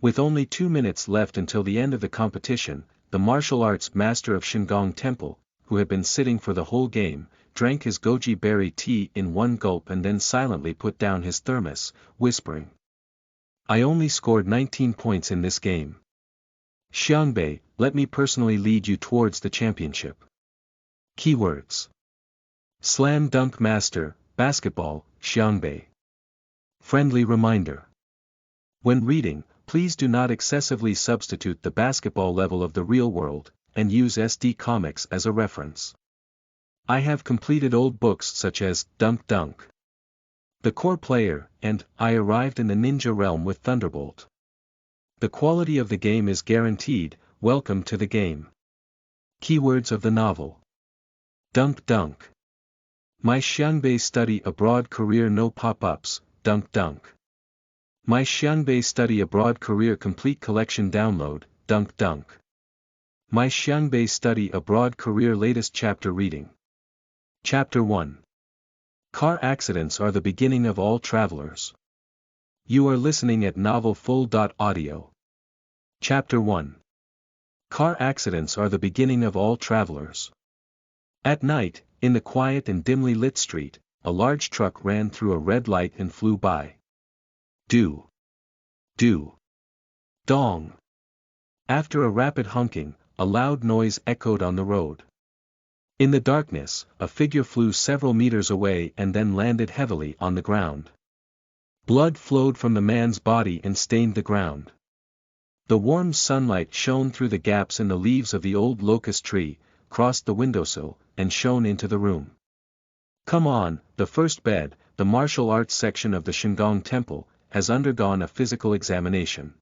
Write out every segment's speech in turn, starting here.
With only 2 minutes left until the end of the competition, the martial arts master of Shengong Temple, who had been sitting for the whole game, drank his goji berry tea in one gulp and then silently put down his thermos, whispering. I only scored 19 points in this game. Xiangbei, let me personally lead you towards the championship. Keywords. Slam dunk master, basketball, Xiangbei. Friendly reminder. When reading, please do not excessively substitute the basketball level of the real world, and use SD comics as a reference. I have completed old books such as Dunk Dunk, The Core Player, and I Arrived in the Ninja Realm with Thunderbolt. The quality of the game is guaranteed. Welcome to the game. Keywords of the novel. Dunk Dunk. My Xiangbei study abroad career no pop-ups, Dunk Dunk. My Xiangbei study abroad career complete collection download, Dunk Dunk. My Xiangbei study abroad career latest chapter reading. Chapter 1. Car accidents are the beginning of all travelers. You are listening at novelfull.audio. Chapter 1. Car accidents are the beginning of all travelers. At night, in the quiet and dimly lit street, a large truck ran through a red light and flew by. Do. Do. Dong. After a rapid honking, a loud noise echoed on the road. In the darkness, a figure flew several meters away and then landed heavily on the ground. Blood flowed from the man's body and stained the ground. The warm sunlight shone through the gaps in the leaves of the old locust tree, crossed the windowsill, and shone into the room. Come on, the first bed, the martial arts section of the Shengong Temple, has undergone a physical examination.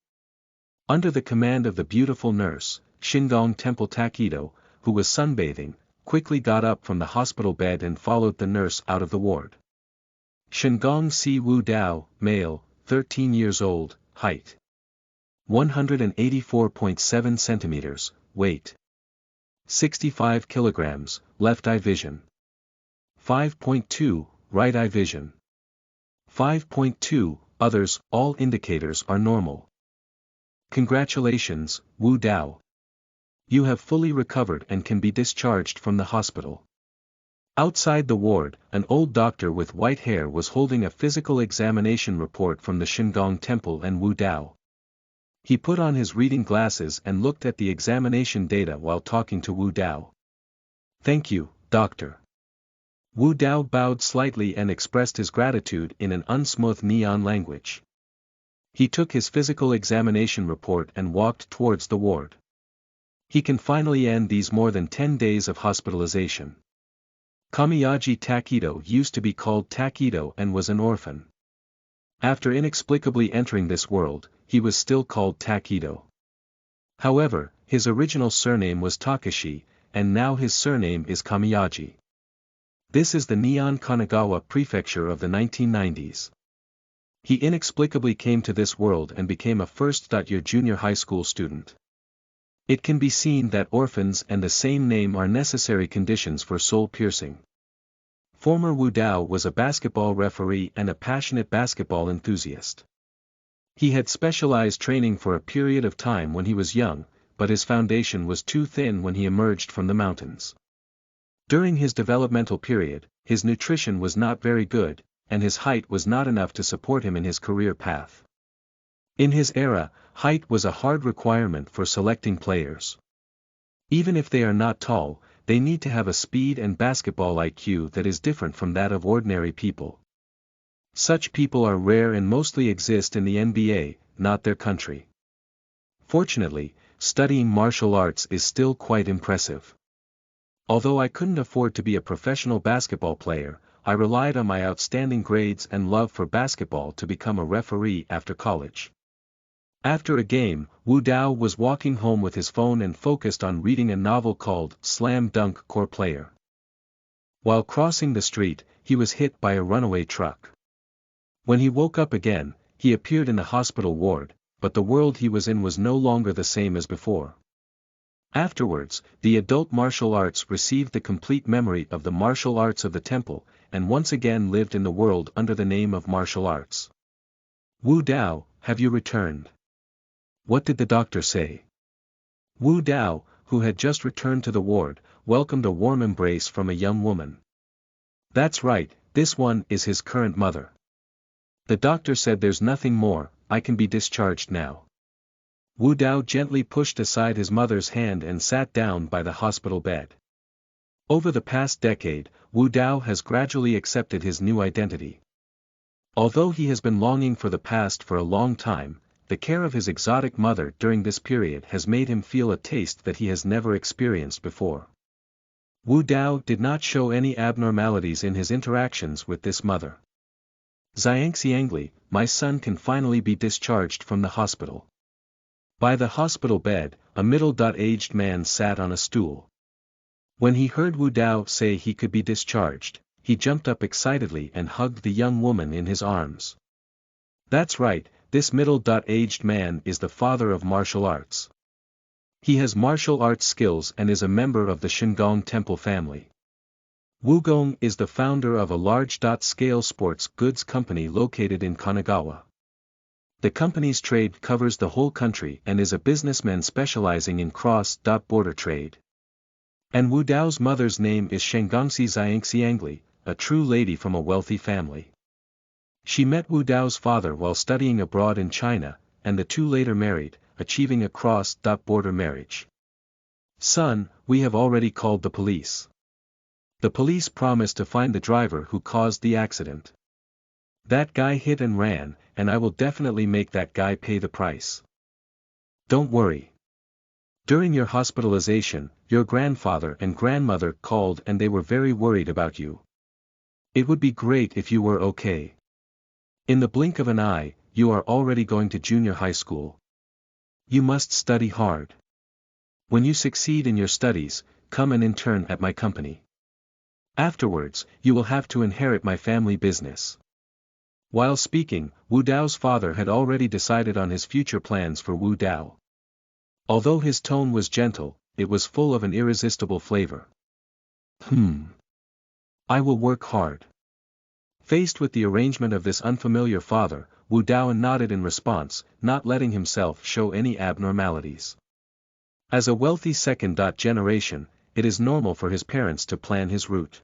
Under the command of the beautiful nurse, Shengong Temple Takido, who was sunbathing, quickly got up from the hospital bed and followed the nurse out of the ward. Shengong Si Wu Dao, male, 13 years old, height 184.7 centimeters, weight 65 kilograms, left eye vision 5.2, right eye vision 5.2, others, all indicators are normal. Congratulations, Wu Dao. You have fully recovered and can be discharged from the hospital. Outside the ward, an old doctor with white hair was holding a physical examination report from the Shengong Temple and Wu Dao. He put on his reading glasses and looked at the examination data while talking to Wu Dao. Thank you, doctor. Wu Dao bowed slightly and expressed his gratitude in an unsmooth neon language. He took his physical examination report and walked towards the ward. He can finally end these more than 10 days of hospitalization. Kamiyaji Takido used to be called Takido and was an orphan. After inexplicably entering this world, he was still called Takido. However, his original surname was Takashi, and now his surname is Kamiyaji. This is the Nihon Kanagawa prefecture of the 1990s. He inexplicably came to this world and became a first-year junior high school student. It can be seen that orphans and the same name are necessary conditions for soul piercing. Former Wu Dao was a basketball referee and a passionate basketball enthusiast. He had specialized training for a period of time when he was young, but his foundation was too thin when he emerged from the mountains. During his developmental period, his nutrition was not very good, and his height was not enough to support him in his career path. In his era, height was a hard requirement for selecting players. Even if they are not tall, they need to have a speed and basketball IQ that is different from that of ordinary people. Such people are rare and mostly exist in the NBA, not their country. Fortunately, studying martial arts is still quite impressive. Although I couldn't afford to be a professional basketball player, I relied on my outstanding grades and love for basketball to become a referee after college. After a game, Wu Dao was walking home with his phone and focused on reading a novel called Slam Dunk Core Player. While crossing the street, he was hit by a runaway truck. When he woke up again, he appeared in the hospital ward, but the world he was in was no longer the same as before. Afterwards, the adult martial arts received the complete memory of the martial arts of the temple, and once again lived in the world under the name of martial arts. Wu Dao, have you returned? What did the doctor say? Wu Dao, who had just returned to the ward, welcomed a warm embrace from a young woman. That's right, this one is his current mother. The doctor said there's nothing more, I can be discharged now. Wu Dao gently pushed aside his mother's hand and sat down by the hospital bed. Over the past decade, Wu Dao has gradually accepted his new identity. Although he has been longing for the past for a long time, the care of his exotic mother during this period has made him feel a taste that he has never experienced before. Wu Dao did not show any abnormalities in his interactions with this mother. Xiangbei, my son can finally be discharged from the hospital. By the hospital bed, a middle-aged man sat on a stool. When he heard Wu Dao say he could be discharged, he jumped up excitedly and hugged the young woman in his arms. That's right, this middle-aged man is the father of martial arts. He has martial arts skills and is a member of the Shengong Temple family. Wu Gong is the founder of a large-scale sports goods company located in Kanagawa. The company's trade covers the whole country and is a businessman specializing in cross-border trade. And Wu Dao's mother's name is Shengongsi Xiangbei, a true lady from a wealthy family. She met Wu Dao's father while studying abroad in China, and the two later married, achieving a cross-border marriage. Son, we have already called the police. The police promised to find the driver who caused the accident. That guy hit and ran, and I will definitely make that guy pay the price. Don't worry. During your hospitalization, your grandfather and grandmother called and they were very worried about you. It would be great if you were okay. In the blink of an eye, you are already going to junior high school. You must study hard. When you succeed in your studies, come and intern at my company. Afterwards, you will have to inherit my family business. While speaking, Wu Dao's father had already decided on his future plans for Wu Dao. Although his tone was gentle, it was full of an irresistible flavor. I will work hard. Faced with the arrangement of this unfamiliar father, Wu Dao nodded in response, not letting himself show any abnormalities. As a wealthy second generation, it is normal for his parents to plan his route.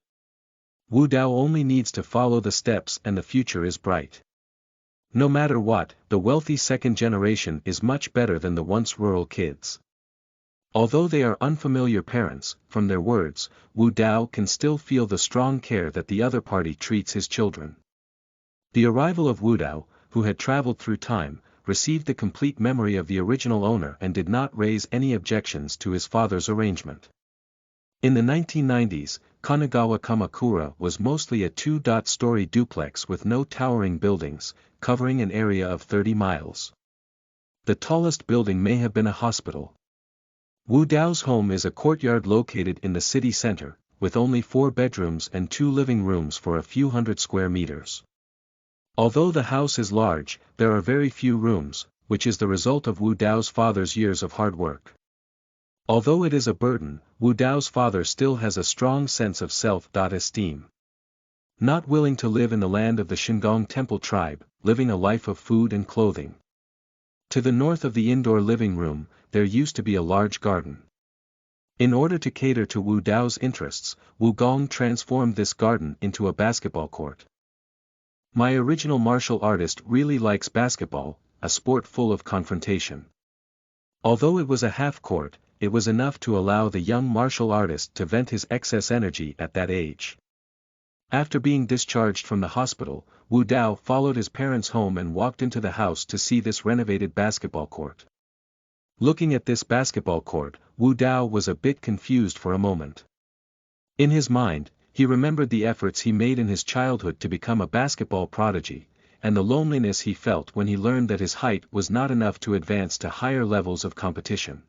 Wu Dao only needs to follow the steps and the future is bright. No matter what, the wealthy second generation is much better than the once rural kids. Although they are unfamiliar parents, from their words, Wu Dao can still feel the strong care that the other party treats his children. The arrival of Wu Dao, who had traveled through time, received the complete memory of the original owner and did not raise any objections to his father's arrangement. In the 1990s, Kanagawa Kamakura was mostly a two-story duplex with no towering buildings, covering an area of 30 miles. The tallest building may have been a hospital. Wu Dao's home is a courtyard located in the city center, with only 4 bedrooms and 2 living rooms for a few hundred square meters. Although the house is large, there are very few rooms, which is the result of Wu Dao's father's years of hard work. Although it is a burden, Wu Dao's father still has a strong sense of self-esteem. Not willing to live in the land of the Shengong Temple tribe, living a life of food and clothing. To the north of the indoor living room, there used to be a large garden. In order to cater to Wu Dao's interests, Wu Gong transformed this garden into a basketball court. My original martial artist really likes basketball, a sport full of confrontation. Although it was a half-court, it was enough to allow the young martial artist to vent his excess energy at that age. After being discharged from the hospital, Wu Dao followed his parents home and walked into the house to see this renovated basketball court. Looking at this basketball court, Wu Dao was a bit confused for a moment. In his mind, he remembered the efforts he made in his childhood to become a basketball prodigy, and the loneliness he felt when he learned that his height was not enough to advance to higher levels of competition.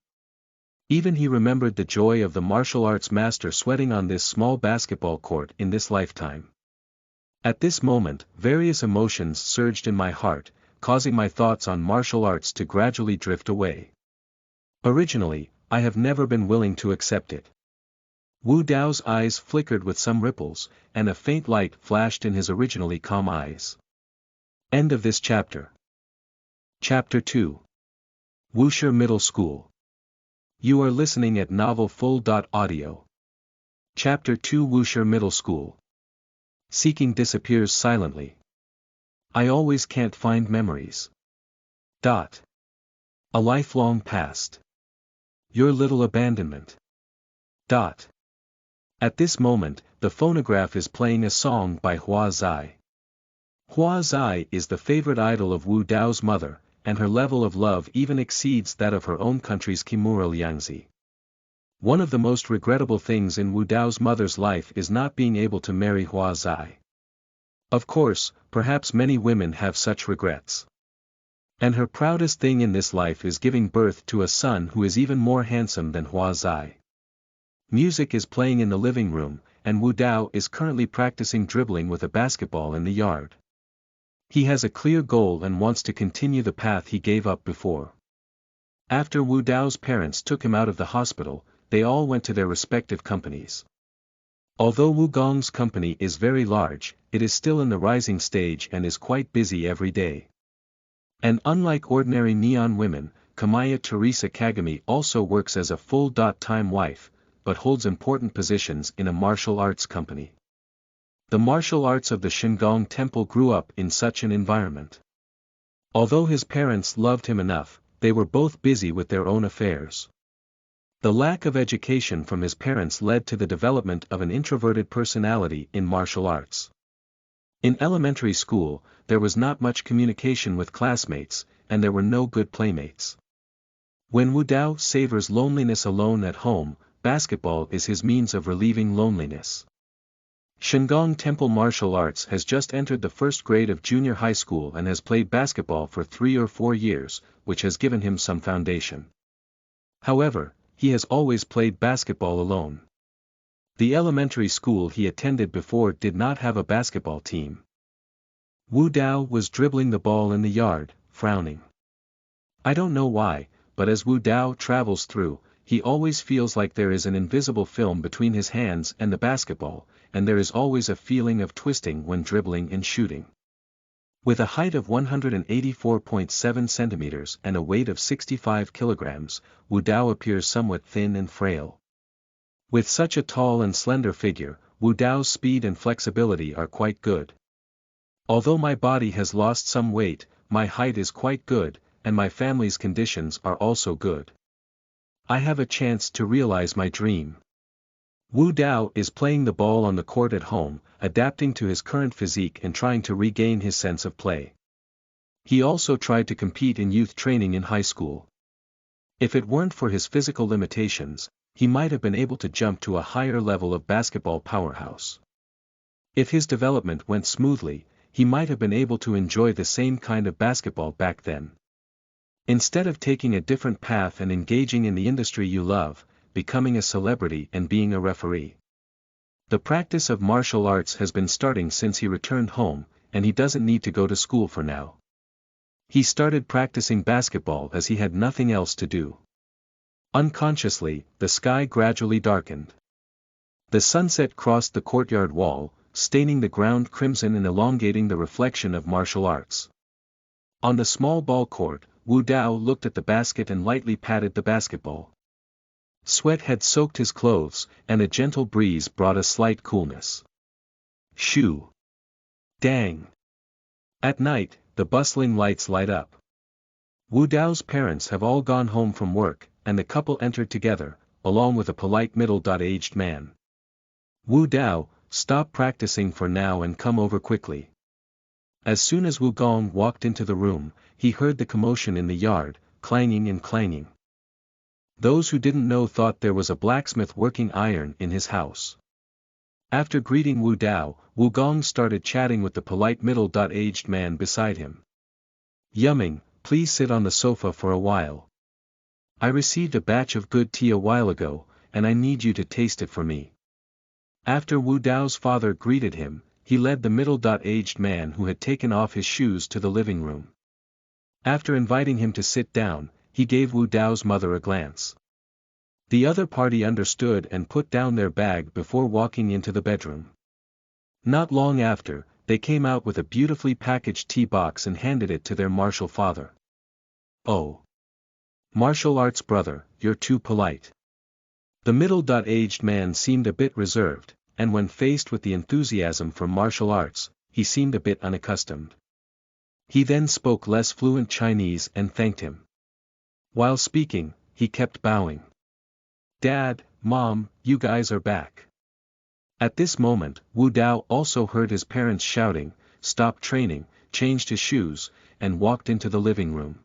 Even he remembered the joy of the martial arts master sweating on this small basketball court in this lifetime. At this moment, various emotions surged in my heart, causing my thoughts on martial arts to gradually drift away. Originally, I have never been willing to accept it. Wu Dao's eyes flickered with some ripples, and a faint light flashed in his originally calm eyes. End of this chapter. Chapter 2. Wushi Middle School. You are listening at Novel Full. Audio. Chapter 2 Wushi Middle School. Seeking disappears silently. I always can't find memories. A lifelong past. Your little abandonment. At this moment, the phonograph is playing a song by Hua Zai. Hua Zai is the favorite idol of Wu Dao's mother, and her level of love even exceeds that of her own country's Kimura Liangzi. One of the most regrettable things in Wu Dao's mother's life is not being able to marry Hua Zai. Of course, perhaps many women have such regrets. And her proudest thing in this life is giving birth to a son who is even more handsome than Hua Zai. Music is playing in the living room, and Wu Dao is currently practicing dribbling with a basketball in the yard. He has a clear goal and wants to continue the path he gave up before. After Wu Dao's parents took him out of the hospital, they all went to their respective companies. Although Wu Gong's company is very large, it is still in the rising stage and is quite busy every day. And unlike ordinary neon women, Kamaya Teresa Kagami also works as a full-time wife, but holds important positions in a martial arts company. The martial arts of the Shengong Temple grew up in such an environment. Although his parents loved him enough, they were both busy with their own affairs. The lack of education from his parents led to the development of an introverted personality in martial arts. In elementary school, there was not much communication with classmates, and there were no good playmates. When Wu Dao savors loneliness alone at home, basketball is his means of relieving loneliness. Shengong Temple Martial Arts has just entered the first grade of junior high school and has played basketball for 3 or 4 years, which has given him some foundation. However, he has always played basketball alone. The elementary school he attended before did not have a basketball team. Wu Dao was dribbling the ball in the yard, frowning. I don't know why, but as Wu Dao travels through, he always feels like there is an invisible film between his hands and the basketball, and there is always a feeling of twisting when dribbling and shooting. With a height of 184.7 centimeters and a weight of 65 kilograms, Wu Dao appears somewhat thin and frail. With such a tall and slender figure, Wu Dao's speed and flexibility are quite good. Although my body has lost some weight, my height is quite good, and my family's conditions are also good. I have a chance to realize my dream. Wu Dao is playing the ball on the court at home, adapting to his current physique and trying to regain his sense of play. He also tried to compete in youth training in high school. If it weren't for his physical limitations, he might have been able to jump to a higher level of basketball powerhouse. If his development went smoothly, he might have been able to enjoy the same kind of basketball back then. Instead of taking a different path and engaging in the industry you love, becoming a celebrity and being a referee. The practice of martial arts has been starting since he returned home, and he doesn't need to go to school for now. He started practicing basketball as he had nothing else to do. Unconsciously, the sky gradually darkened. The sunset crossed the courtyard wall, staining the ground crimson and elongating the reflection of martial arts. On the small ball court, Wu Dao looked at the basket and lightly patted the basketball. Sweat had soaked his clothes, and a gentle breeze brought a slight coolness. Shoo! Dang! At night, the bustling lights light up. Wu Dao's parents have all gone home from work, and the couple entered together, along with a polite middle-aged man. Wu Dao, stop practicing for now and come over quickly. As soon as Wu Gong walked into the room, he heard the commotion in the yard, clanging and clanging. Those who didn't know thought there was a blacksmith working iron in his house. After greeting Wu Dao, Wu Gong started chatting with the polite middle-aged man beside him. Yumming, please sit on the sofa for a while. I received a batch of good tea a while ago, and I need you to taste it for me. After Wu Dao's father greeted him, he led the middle-aged man who had taken off his shoes to the living room. After inviting him to sit down, he gave Wu Dao's mother a glance. The other party understood and put down their bag before walking into the bedroom. Not long after, they came out with a beautifully packaged tea box and handed it to their martial father. Oh! Martial arts brother, you're too polite. The middle-aged man seemed a bit reserved, and when faced with the enthusiasm for martial arts, he seemed a bit unaccustomed. He then spoke less fluent Chinese and thanked him. While speaking, he kept bowing. Dad, Mom, you guys are back. At this moment, Wu Dao also heard his parents shouting, stopped training, changed his shoes, and walked into the living room.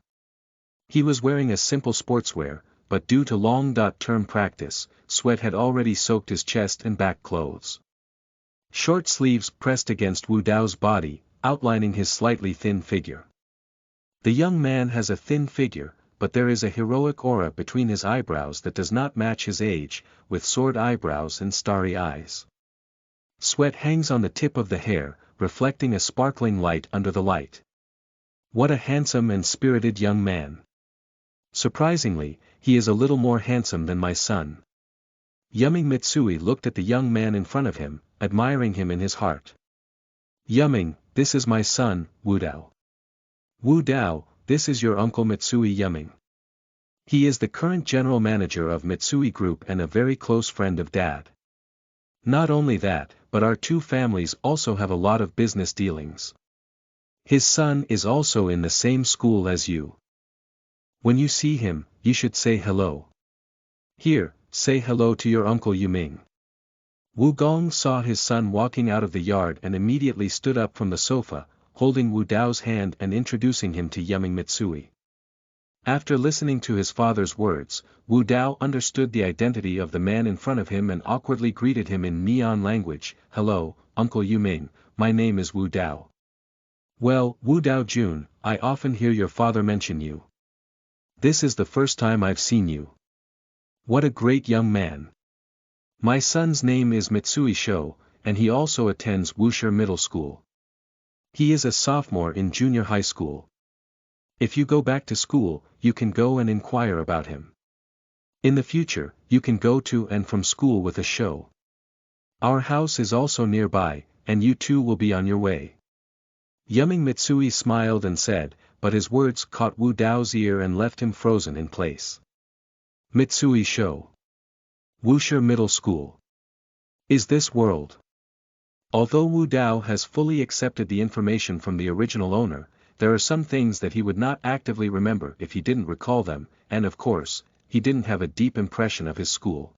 He was wearing a simple sportswear, but due to long-term practice, sweat had already soaked his chest and back clothes. Short sleeves pressed against Wu Dao's body, outlining his slightly thin figure. The young man has a thin figure, but there is a heroic aura between his eyebrows that does not match his age, with sword eyebrows and starry eyes. Sweat hangs on the tip of the hair, reflecting a sparkling light under the light. What a handsome and spirited young man. Surprisingly, he is a little more handsome than my son. Yuming Mitsui looked at the young man in front of him, admiring him in his heart. Yuming, this is my son, Wu Dao. Wu Dao, this is your uncle Mitsui Yuming. He is the current general manager of Mitsui Group and a very close friend of Dad. Not only that, but our two families also have a lot of business dealings. His son is also in the same school as you. When you see him, you should say hello. Here, say hello to your uncle Yuming. Wu Gong saw his son walking out of the yard and immediately stood up from the sofa, holding Wu Dao's hand and introducing him to Yuming Mitsui. After listening to his father's words, Wu Dao understood the identity of the man in front of him and awkwardly greeted him in Neon language. Hello, Uncle Yuming, my name is Wu Dao. Well, Wu Dao Jun, I often hear your father mention you. This is the first time I've seen you. What a great young man. My son's name is Mitsui Shou, and he also attends Wushi Middle School. He is a sophomore in junior high school. If you go back to school, you can go and inquire about him. In the future, you can go to and from school with a show. Our house is also nearby, and you two will be on your way. Yuming Mitsui smiled and said, but his words caught Wu Dao's ear and left him frozen in place. Mitsui Shou. Wushi Middle School. Is this world? Although Wu Dao has fully accepted the information from the original owner, there are some things that he would not actively remember if he didn't recall them, and of course, he didn't have a deep impression of his school.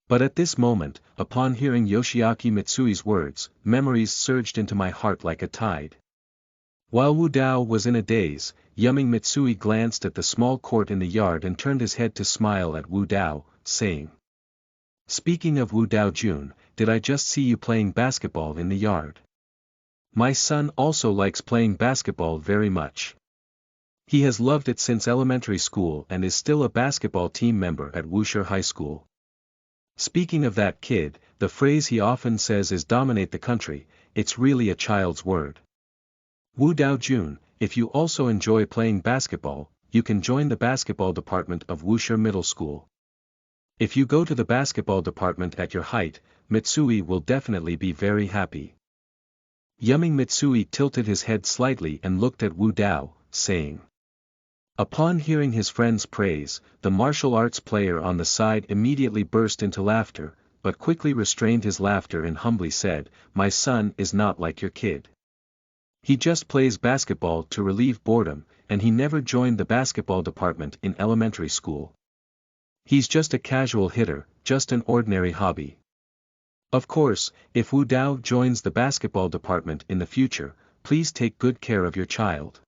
But at this moment, upon hearing Yoshiaki Mitsui's words, memories surged into my heart like a tide. While Wu Dao was in a daze, Yuming Mitsui glanced at the small court in the yard and turned his head to smile at Wu Dao, saying, Speaking of Wu Dao Jun, did I just see you playing basketball in the yard? My son also likes playing basketball very much. He has loved it since elementary school and is still a basketball team member at Wushi High School. Speaking of that kid, the phrase he often says is dominate the country, it's really a child's word. Wu Dao Jun, if you also enjoy playing basketball, you can join the basketball department of Wushi Middle School. If you go to the basketball department at your height, Mitsui will definitely be very happy. Yuming Mitsui tilted his head slightly and looked at Wu Dao, saying. Upon hearing his friend's praise, the martial arts player on the side immediately burst into laughter, but quickly restrained his laughter and humbly said, My son is not like your kid. He just plays basketball to relieve boredom, and he never joined the basketball department in elementary school. He's just a casual hitter, just an ordinary hobby. Of course, if Wu Dao joins the basketball department in the future, please take good care of your child.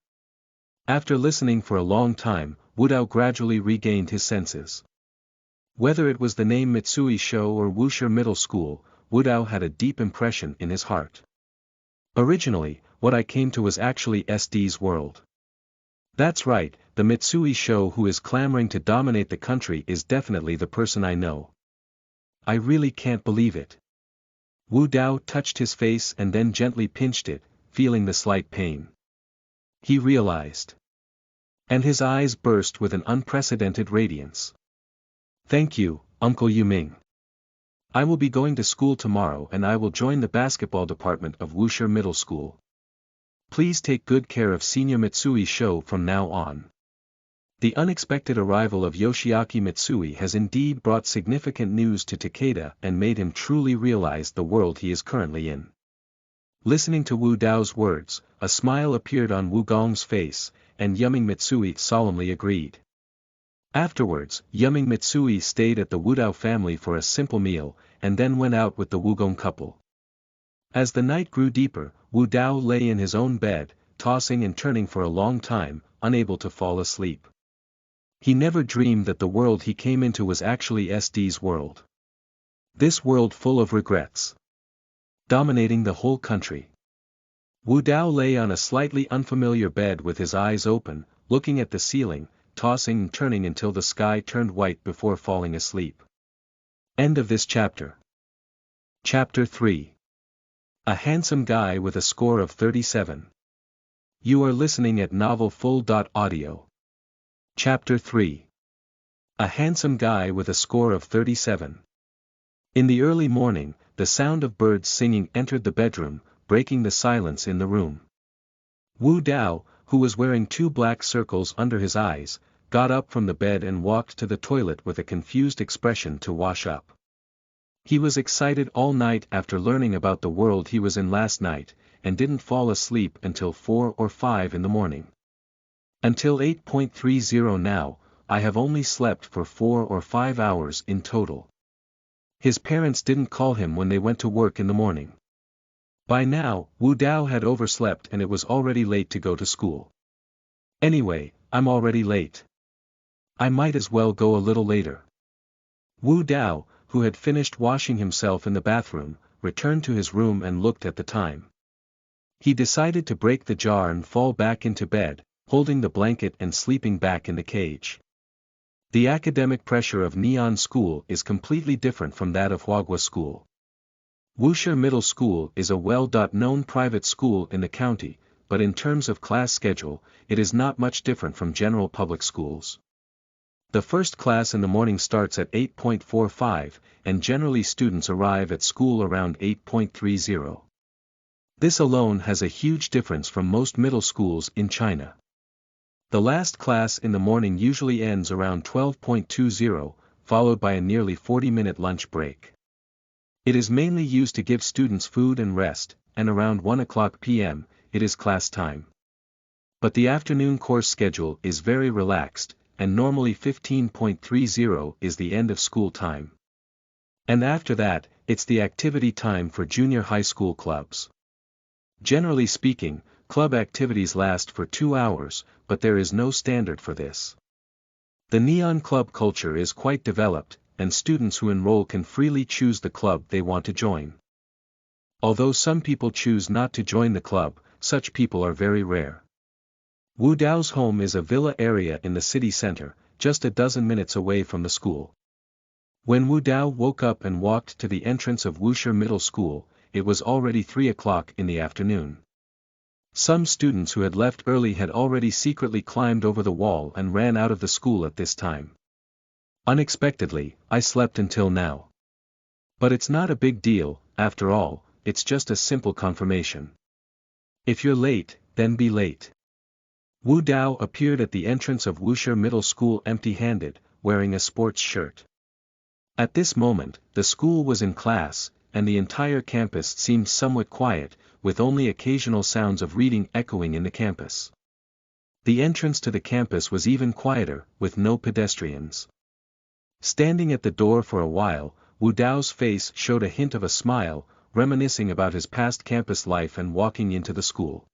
After listening for a long time, Wu Dao gradually regained his senses. Whether it was the name Mitsui Shou or Wushi Middle School, Wu Dao had a deep impression in his heart. Originally, what I came to was actually SD's world. That's right, the Mitsui Shou who is clamoring to dominate the country is definitely the person I know. I really can't believe it. Wu Dao touched his face and then gently pinched it, feeling the slight pain. He realized. And his eyes burst with an unprecedented radiance. Thank you, Uncle Yuming. I will be going to school tomorrow and I will join the basketball department of Wushi Middle School. Please take good care of Senior Mitsui Shou from now on. The unexpected arrival of Yoshiaki Mitsui has indeed brought significant news to Takeda and made him truly realize the world he is currently in. Listening to Wu Dao's words, a smile appeared on Wu Gong's face, and Yuming Mitsui solemnly agreed. Afterwards, Yuming Mitsui stayed at the Wu Dao family for a simple meal, and then went out with the Wu Gong couple. As the night grew deeper, Wu Dao lay in his own bed, tossing and turning for a long time, unable to fall asleep. He never dreamed that the world he came into was actually SD's world. This world full of regrets. Dominating the whole country. Wu Dao lay on a slightly unfamiliar bed with his eyes open, looking at the ceiling, tossing and turning until the sky turned white before falling asleep. End of this chapter. Chapter 3. A handsome guy with a score of 37. You are listening at novelfull.audio. Chapter 3. A handsome guy with a score of 37. In the early morning, the sound of birds singing entered the bedroom, breaking the silence in the room. Wu Dao, who was wearing 2 black circles under his eyes, got up from the bed and walked to the toilet with a confused expression to wash up. He was excited all night after learning about the world he was in last night, and didn't fall asleep until 4 or 5 in the morning. Until 8.30 now, I have only slept for 4 or 5 hours in total. His parents didn't call him when they went to work in the morning. By now, Wu Dao had overslept and it was already late to go to school. Anyway, I'm already late. I might as well go a little later. Wu Dao, who had finished washing himself in the bathroom, returned to his room and looked at the time. He decided to break the jar and fall back into bed, holding the blanket and sleeping back in the cage. The academic pressure of Neon School is completely different from that of Huagua School. Wushi Middle School is a well-known private school in the county, but in terms of class schedule, it is not much different from general public schools. The first class in the morning starts at 8.45, and generally students arrive at school around 8.30. This alone has a huge difference from most middle schools in China. The last class in the morning usually ends around 12.20, followed by a nearly 40-minute lunch break. It is mainly used to give students food and rest, and around 1 o'clock p.m., it is class time. But the afternoon course schedule is very relaxed, and normally 15.30 is the end of school time. And after that, it's the activity time for junior high school clubs. Generally speaking, club activities last for 2 hours, but there is no standard for this. The Neon Club culture is quite developed, and students who enroll can freely choose the club they want to join. Although some people choose not to join the club, such people are very rare. Wu Dao's home is a villa area in the city center, just a dozen minutes away from the school. When Wu Dao woke up and walked to the entrance of Wushi Middle School, it was already 3 o'clock in the afternoon. Some students who had left early had already secretly climbed over the wall and ran out of the school at this time. Unexpectedly, I slept until now. But it's not a big deal, after all, it's just a simple confirmation. If you're late, then be late. Wu Dao appeared at the entrance of Wushi Middle School empty-handed, wearing a sports shirt. At this moment, the school was in class, and the entire campus seemed somewhat quiet, with only occasional sounds of reading echoing in the campus. The entrance to the campus was even quieter, with no pedestrians. Standing at the door for a while, Wu Dao's face showed a hint of a smile, reminiscing about his past campus life and walking into the school.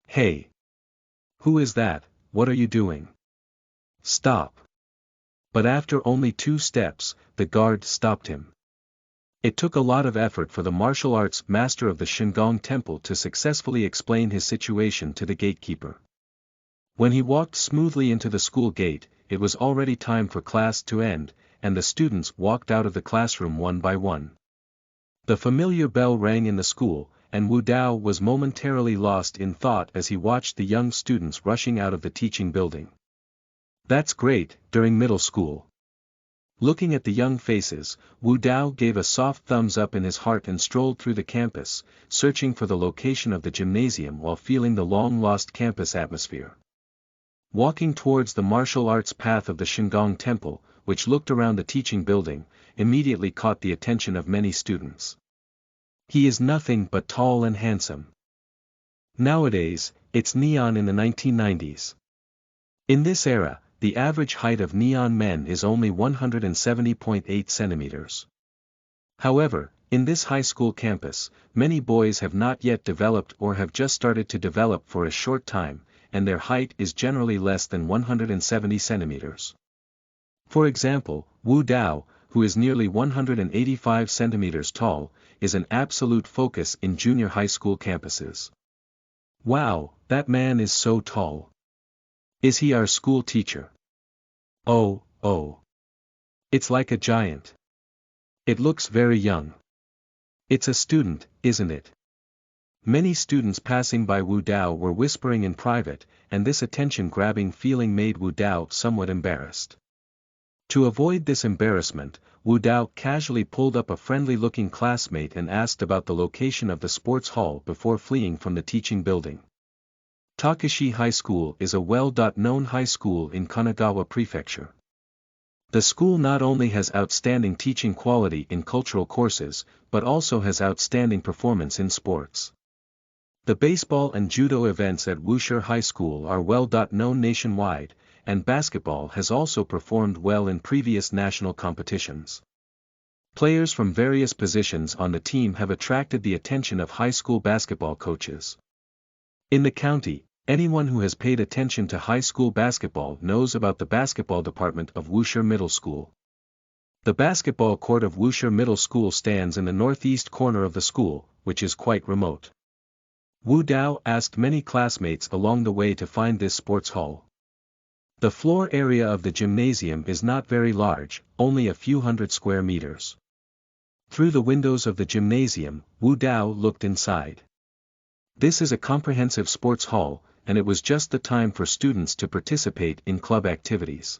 Hey! Who is that? What are you doing? Stop! But after only 2 steps, the guard stopped him. It took a lot of effort for the martial arts master of the Shengong Temple to successfully explain his situation to the gatekeeper. When he walked smoothly into the school gate, it was already time for class to end, and the students walked out of the classroom one by one. The familiar bell rang in the school, and Wu Dao was momentarily lost in thought as he watched the young students rushing out of the teaching building. That's great, during middle school. Looking at the young faces, Wu Dao gave a soft thumbs up in his heart and strolled through the campus, searching for the location of the gymnasium while feeling the long-lost campus atmosphere. Walking towards the martial arts path of the Shengong Temple, which looked around the teaching building, immediately caught the attention of many students. He is nothing but tall and handsome. Nowadays, it's neon in the 1990s. In this era, the average height of neon men is only 170.8 centimeters. However, in this high school campus, many boys have not yet developed or have just started to develop for a short time, and their height is generally less than 170 centimeters. For example, Wu Dao, who is nearly 185 centimeters tall, is an absolute focus in junior high school campuses. Wow, that man is so tall. Is he our school teacher? Oh. It's like a giant. It looks very young. It's a student, isn't it? Many students passing by Wu Dao were whispering in private, and this attention-grabbing feeling made Wu Dao somewhat embarrassed. To avoid this embarrassment, Wu Dao casually pulled up a friendly-looking classmate and asked about the location of the sports hall before fleeing from the teaching building. Takeshi High School is a well-known high school in Kanagawa Prefecture. The school not only has outstanding teaching quality in cultural courses, but also has outstanding performance in sports. The baseball and judo events at Wushi High School are well-known nationwide, and basketball has also performed well in previous national competitions. Players from various positions on the team have attracted the attention of high school basketball coaches. In the county, anyone who has paid attention to high school basketball knows about the basketball department of Wushi Middle School. The basketball court of Wushi Middle School stands in the northeast corner of the school, which is quite remote. Wu Dao asked many classmates along the way to find this sports hall. The floor area of the gymnasium is not very large, only a few hundred square meters. Through the windows of the gymnasium, Wu Dao looked inside. This is a comprehensive sports hall, and it was just the time for students to participate in club activities.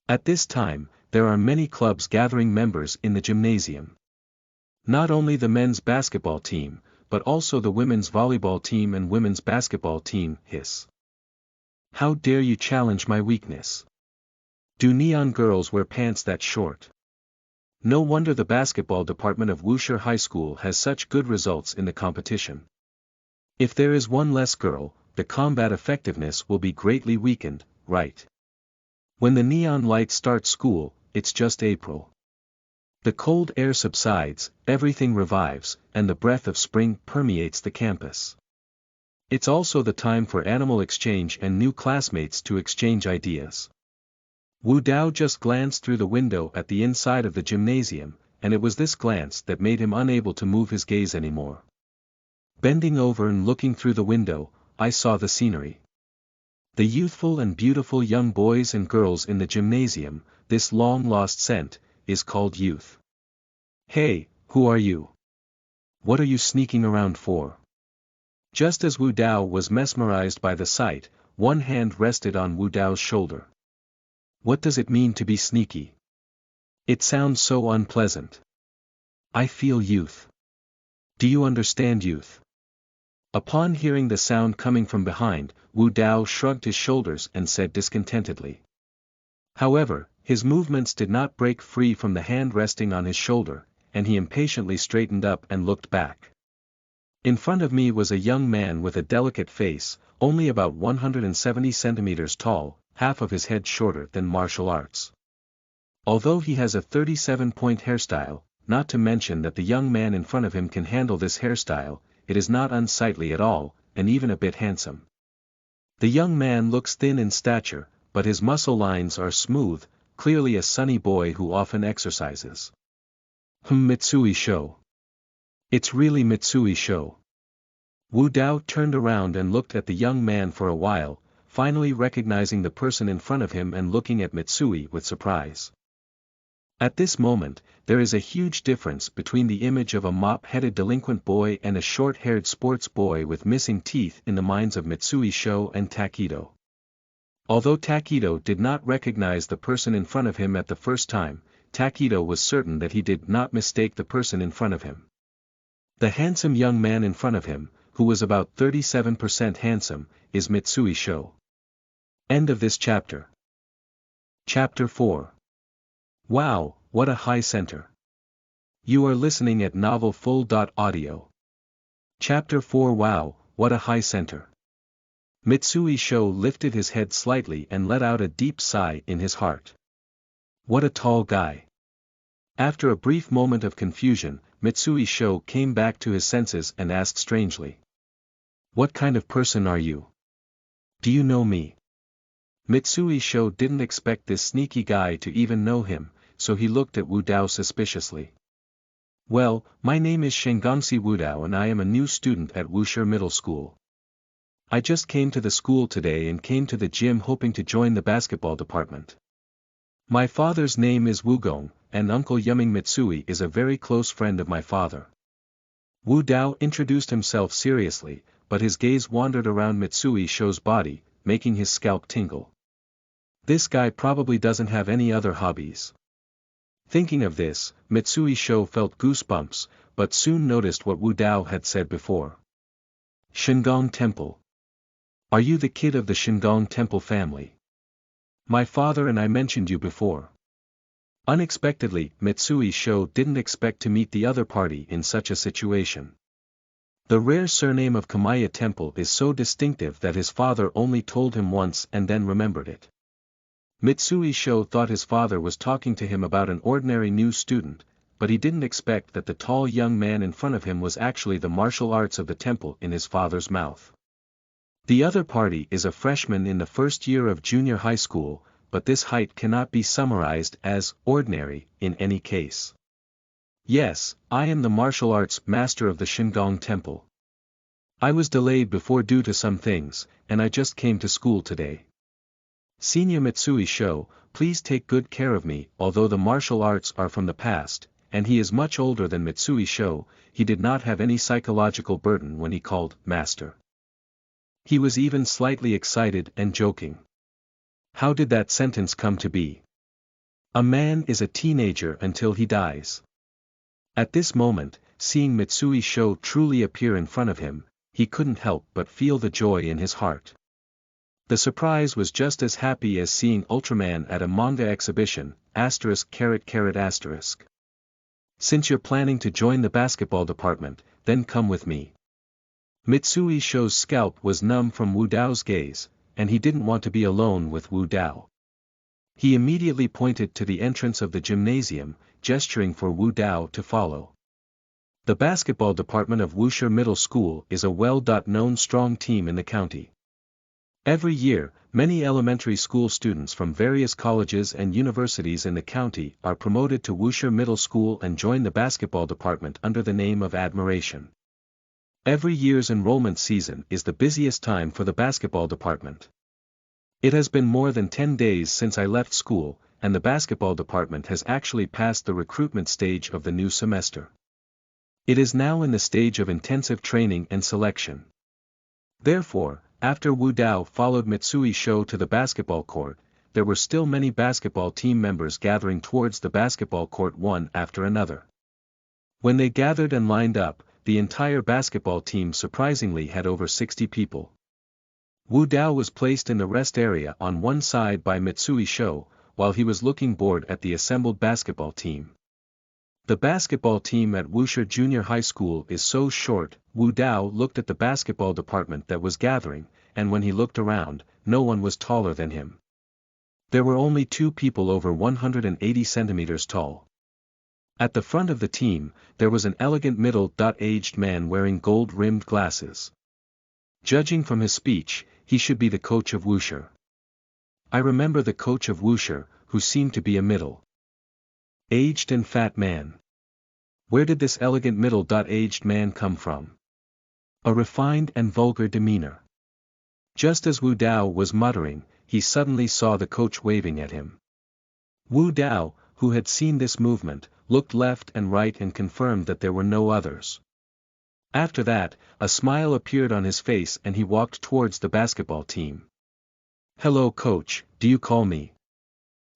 At this time, there are many clubs gathering members in the gymnasium. Not only the men's basketball team, but also the women's volleyball team and women's basketball team. Hiss. How dare you challenge my weakness? Do neon girls wear pants that short? No wonder the basketball department of Wushi High School has such good results in the competition. If there is one less girl, the combat effectiveness will be greatly weakened, right? When the neon lights start school, it's just April. The cold air subsides, everything revives, and the breath of spring permeates the campus. It's also the time for animal exchange and new classmates to exchange ideas. Wu Dao just glanced through the window at the inside of the gymnasium, and it was this glance that made him unable to move his gaze anymore. Bending over and looking through the window, I saw the scenery. The youthful and beautiful young boys and girls in the gymnasium, this long-lost scent, is called youth. Hey, who are you? What are you sneaking around for? Just as Wu Dao was mesmerized by the sight, one hand rested on Wu Dao's shoulder. What does it mean to be sneaky? It sounds so unpleasant. I feel youth. Do you understand youth? Upon hearing the sound coming from behind, Wu Dao shrugged his shoulders and said discontentedly. However, his movements did not break free from the hand resting on his shoulder, and he impatiently straightened up and looked back. In front of me was a young man with a delicate face, only about 170 centimeters tall, half of his head shorter than martial arts. Although he has a 37-point hairstyle, not to mention that the young man in front of him can handle this hairstyle, it is not unsightly at all, and even a bit handsome. The young man looks thin in stature, but his muscle lines are smooth, clearly a sunny boy who often exercises. Mitsui Sho. It's really Mitsui Sho. Wu Dao turned around and looked at the young man for a while, finally recognizing the person in front of him and looking at Mitsui with surprise. At this moment, there is a huge difference between the image of a mop-headed delinquent boy and a short-haired sports boy with missing teeth in the minds of Mitsui Sho and Takedo. Although Takedo did not recognize the person in front of him at the first time, Takedo was certain that he did not mistake the person in front of him. The handsome young man in front of him, who was about 37% handsome, is Mitsui Sho. End of this chapter. Chapter 4. Wow, what a high center. You are listening at novelfull.audio. Chapter 4. Wow, what a high center. Mitsui Sho lifted his head slightly and let out a deep sigh in his heart. What a tall guy. After a brief moment of confusion, Mitsui Sho came back to his senses and asked strangely. What kind of person are you? Do you know me? Mitsui Sho didn't expect this sneaky guy to even know him, so he looked at Wu Dao suspiciously. Well, my name is Shengong Wu Dao and I am a new student at Wushi Middle School. I just came to the school today and came to the gym hoping to join the basketball department. My father's name is Wu Gong, and Uncle Yuming Mitsui is a very close friend of my father. Wu Dao introduced himself seriously, but his gaze wandered around Mitsui Sho's body, making his scalp tingle. This guy probably doesn't have any other hobbies. Thinking of this, Mitsui Sho felt goosebumps, but soon noticed what Wu Dao had said before. Shengong Temple. Are you the kid of the Shengong Temple family? My father and I mentioned you before. Unexpectedly, Mitsui Sho didn't expect to meet the other party in such a situation. The rare surname of Kamaya Temple is so distinctive that his father only told him once and then remembered it. Mitsui Sho thought his father was talking to him about an ordinary new student, but he didn't expect that the tall young man in front of him was actually the martial arts of the temple in his father's mouth. The other party is a freshman in the first year of junior high school, but this height cannot be summarized as ordinary in any case. Yes, I am the martial arts master of the Shengong Temple. I was delayed before due to some things, and I just came to school today. Senior Mitsui Sho, please take good care of me. Although the martial arts are from the past, and he is much older than Mitsui Sho, he did not have any psychological burden when he called master. He was even slightly excited and joking. How did that sentence come to be? A man is a teenager until he dies. At this moment, seeing Mitsui Sho truly appear in front of him, he couldn't help but feel the joy in his heart. The surprise was just as happy as seeing Ultraman at a manga exhibition, ******. Since you're planning to join the basketball department, then come with me. Mitsui Sho's scalp was numb from Wu Dao's gaze, and he didn't want to be alone with Wu Dao. He immediately pointed to the entrance of the gymnasium, gesturing for Wu Dao to follow. The basketball department of Wushi Middle School is a well-known strong team in the county. Every year, many elementary school students from various colleges and universities in the county are promoted to Wushi Middle School and join the basketball department under the name of Admiration. Every year's enrollment season is the busiest time for the basketball department. It has been more than 10 days since I left school, and the basketball department has actually passed the recruitment stage of the new semester. It is now in the stage of intensive training and selection. Therefore, after Wu Dao followed Mitsui Sho to the basketball court, there were still many basketball team members gathering towards the basketball court one after another. When they gathered and lined up, the entire basketball team surprisingly had over 60 people. Wu Dao was placed in the rest area on one side by Mitsui Sho, while he was looking bored at the assembled basketball team. The basketball team at Wushi Junior High School is so short. Wu Dao looked at the basketball department that was gathering, and when he looked around, no one was taller than him. There were only 2 people over 180 centimeters tall. At the front of the team, there was an elegant middle-aged man wearing gold-rimmed glasses. Judging from his speech, he should be the coach of Wushi. I remember the coach of Wushi, who seemed to be a middle-aged and fat man. Where did this elegant middle-aged man come from? A refined and vulgar demeanor. Just as Wu Dao was muttering, he suddenly saw the coach waving at him. Wu Dao, who had seen this movement, looked left and right and confirmed that there were no others. After that, a smile appeared on his face and he walked towards the basketball team. "Hello coach, do you call me?"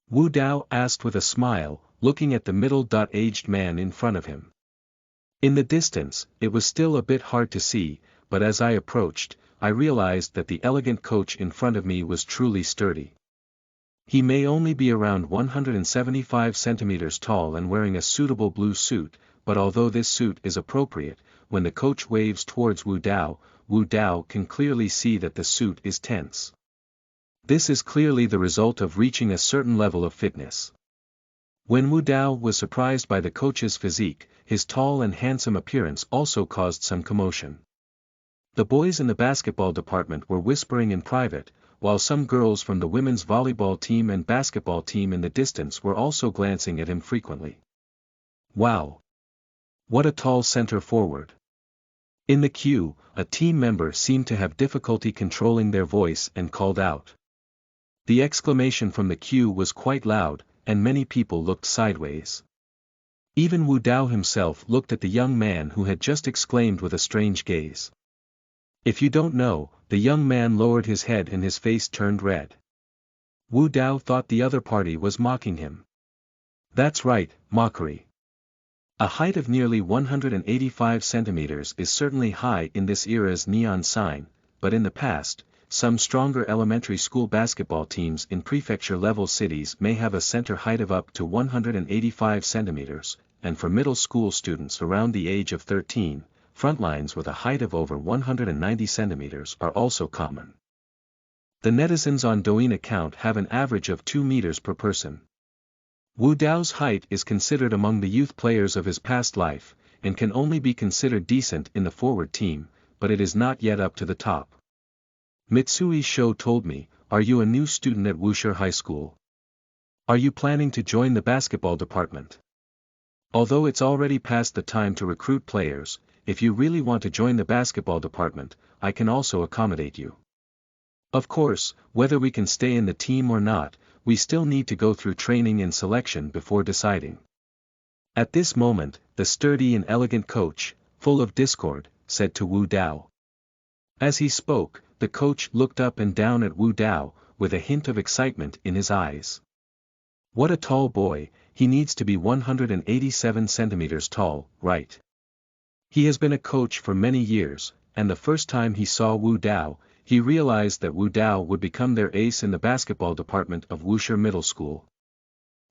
Wu Dao asked with a smile, looking at the middle-aged man in front of him. In the distance, it was still a bit hard to see, but as I approached, I realized that the elegant coach in front of me was truly sturdy. He may only be around 175 centimeters tall and wearing a suitable blue suit, but although this suit is appropriate, when the coach waves towards Wu Dao can clearly see that the suit is tense. This is clearly the result of reaching a certain level of fitness. When Wu Dao was surprised by the coach's physique, his tall and handsome appearance also caused some commotion. The boys in the basketball department were whispering in private, while some girls from the women's volleyball team and basketball team in the distance were also glancing at him frequently. Wow! What a tall center forward! In the queue, a team member seemed to have difficulty controlling their voice and called out. The exclamation from the queue was quite loud, and many people looked sideways. Even Wu Dao himself looked at the young man who had just exclaimed with a strange gaze. If you don't know, the young man lowered his head and his face turned red. Wu Dao thought the other party was mocking him. That's right, mockery. A height of nearly 185 centimeters is certainly high in this era's neon sign, but in the past, some stronger elementary school basketball teams in prefecture-level cities may have a center height of up to 185 centimeters, and for middle school students around the age of 13, frontlines with a height of over 190 centimeters are also common. The netizens on Douyin account have an average of 2 meters per person. Wu Dao's height is considered among the youth players of his past life, and can only be considered decent in the forward team, but it is not yet up to the top. Mitsui Sho told me, "Are you a new student at Wushi High School? Are you planning to join the basketball department? Although it's already past the time to recruit players, if you really want to join the basketball department, I can also accommodate you. Of course, whether we can stay in the team or not, we still need to go through training and selection before deciding." At this moment, the sturdy and elegant coach, full of discord, said to Wu Dao. As he spoke, the coach looked up and down at Wu Dao, with a hint of excitement in his eyes. What a tall boy, he needs to be 187 centimeters tall, right? He has been a coach for many years, and the first time he saw Wu Dao, he realized that Wu Dao would become their ace in the basketball department of Wushi Middle School.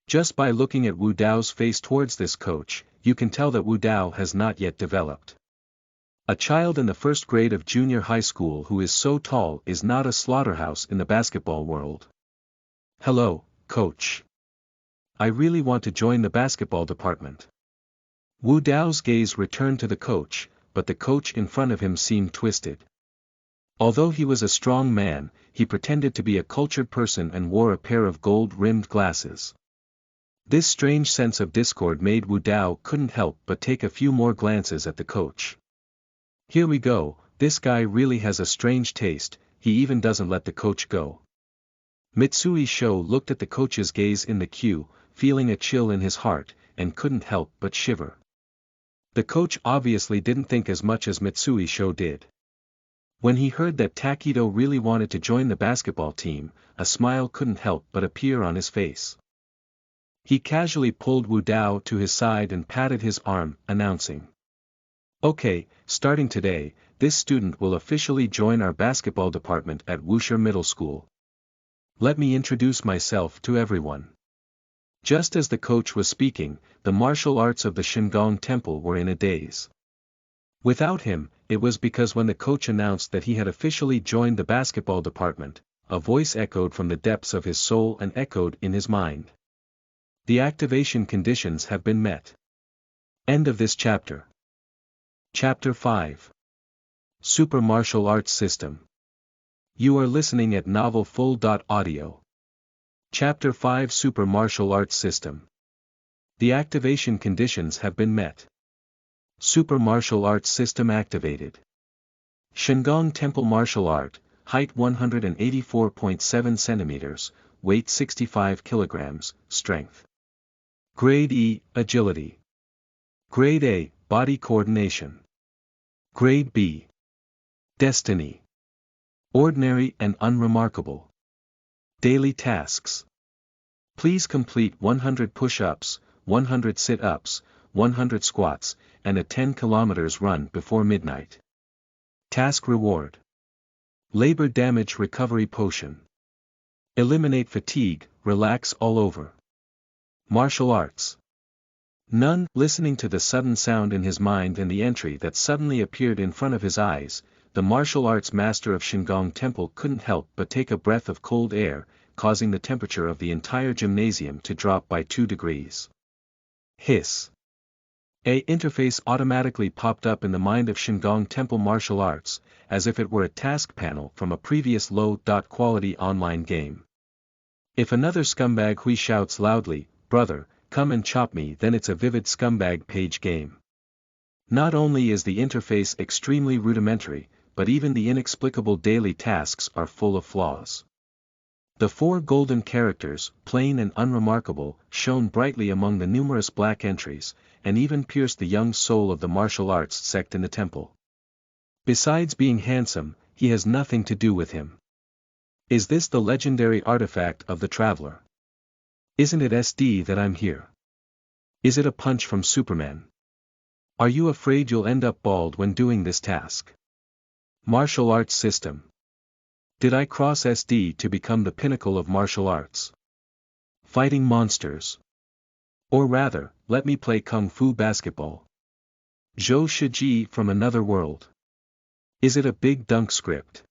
Just by looking at Wu Dao's face towards this coach, you can tell that Wu Dao has not yet developed. A child in the first grade of junior high school who is so tall is not a slaughterhouse in the basketball world. Hello, coach. I really want to join the basketball department. Wu Dao's gaze returned to the coach, but the coach in front of him seemed twisted. Although he was a strong man, he pretended to be a cultured person and wore a pair of gold-rimmed glasses. This strange sense of discord made Wu Dao couldn't help but take a few more glances at the coach. Here we go, this guy really has a strange taste, he even doesn't let the coach go. Mitsui Sho looked at the coach's gaze in the queue, feeling a chill in his heart, and couldn't help but shiver. The coach obviously didn't think as much as Mitsui Sho did. When he heard that Takedo really wanted to join the basketball team, a smile couldn't help but appear on his face. He casually pulled Wu Dao to his side and patted his arm, announcing, "Okay, starting today, this student will officially join our basketball department at Wushi Middle School. Let me introduce myself to everyone." Just as the coach was speaking, the martial arts of the Shengong Temple were in a daze. Without him, it was because when the coach announced that he had officially joined the basketball department, a voice echoed from the depths of his soul and echoed in his mind. The activation conditions have been met. End of this chapter. Chapter 5. Super Martial Arts System. You are listening at novelfull.audio. Chapter 5 Super Martial Arts System. The activation conditions have been met. Super Martial Arts System activated. Shengong Temple Martial Art, height 184.7 centimeters, weight 65 kilograms, strength. Grade E, Agility. Grade A, Body Coordination. Grade B. Destiny. Ordinary and unremarkable. Daily tasks. Please complete 100 push-ups, 100 sit-ups, 100 squats, and a 10 km run before midnight. Task reward. Labor damage recovery potion. Eliminate fatigue, relax all over. Martial arts. None. Listening to the sudden sound in his mind and the entry that suddenly appeared in front of his eyes, the martial arts master of Shengong Temple couldn't help but take a breath of cold air, causing the temperature of the entire gymnasium to drop by 2 degrees. Hiss. A interface automatically popped up in the mind of Shengong Temple martial arts, as if it were a task panel from a previous low-quality online game. If another scumbag Hui shouts loudly, "Brother, come and chop me," then it's a vivid scumbag page game. Not only is the interface extremely rudimentary, but even the inexplicable daily tasks are full of flaws. The 4 golden characters, plain and unremarkable, shone brightly among the numerous black entries, and even pierced the young soul of the martial arts sect in the temple. Besides being handsome, he has nothing to do with him. Is this the legendary artifact of the traveler? Isn't it SD that I'm here? Is it a punch from Superman? Are you afraid you'll end up bald when doing this task? Martial arts system. Did I cross SD to become the pinnacle of martial arts? Fighting monsters. Or rather, let me play kung fu basketball. Zhou Shiji from another world. Is it a big dunk script?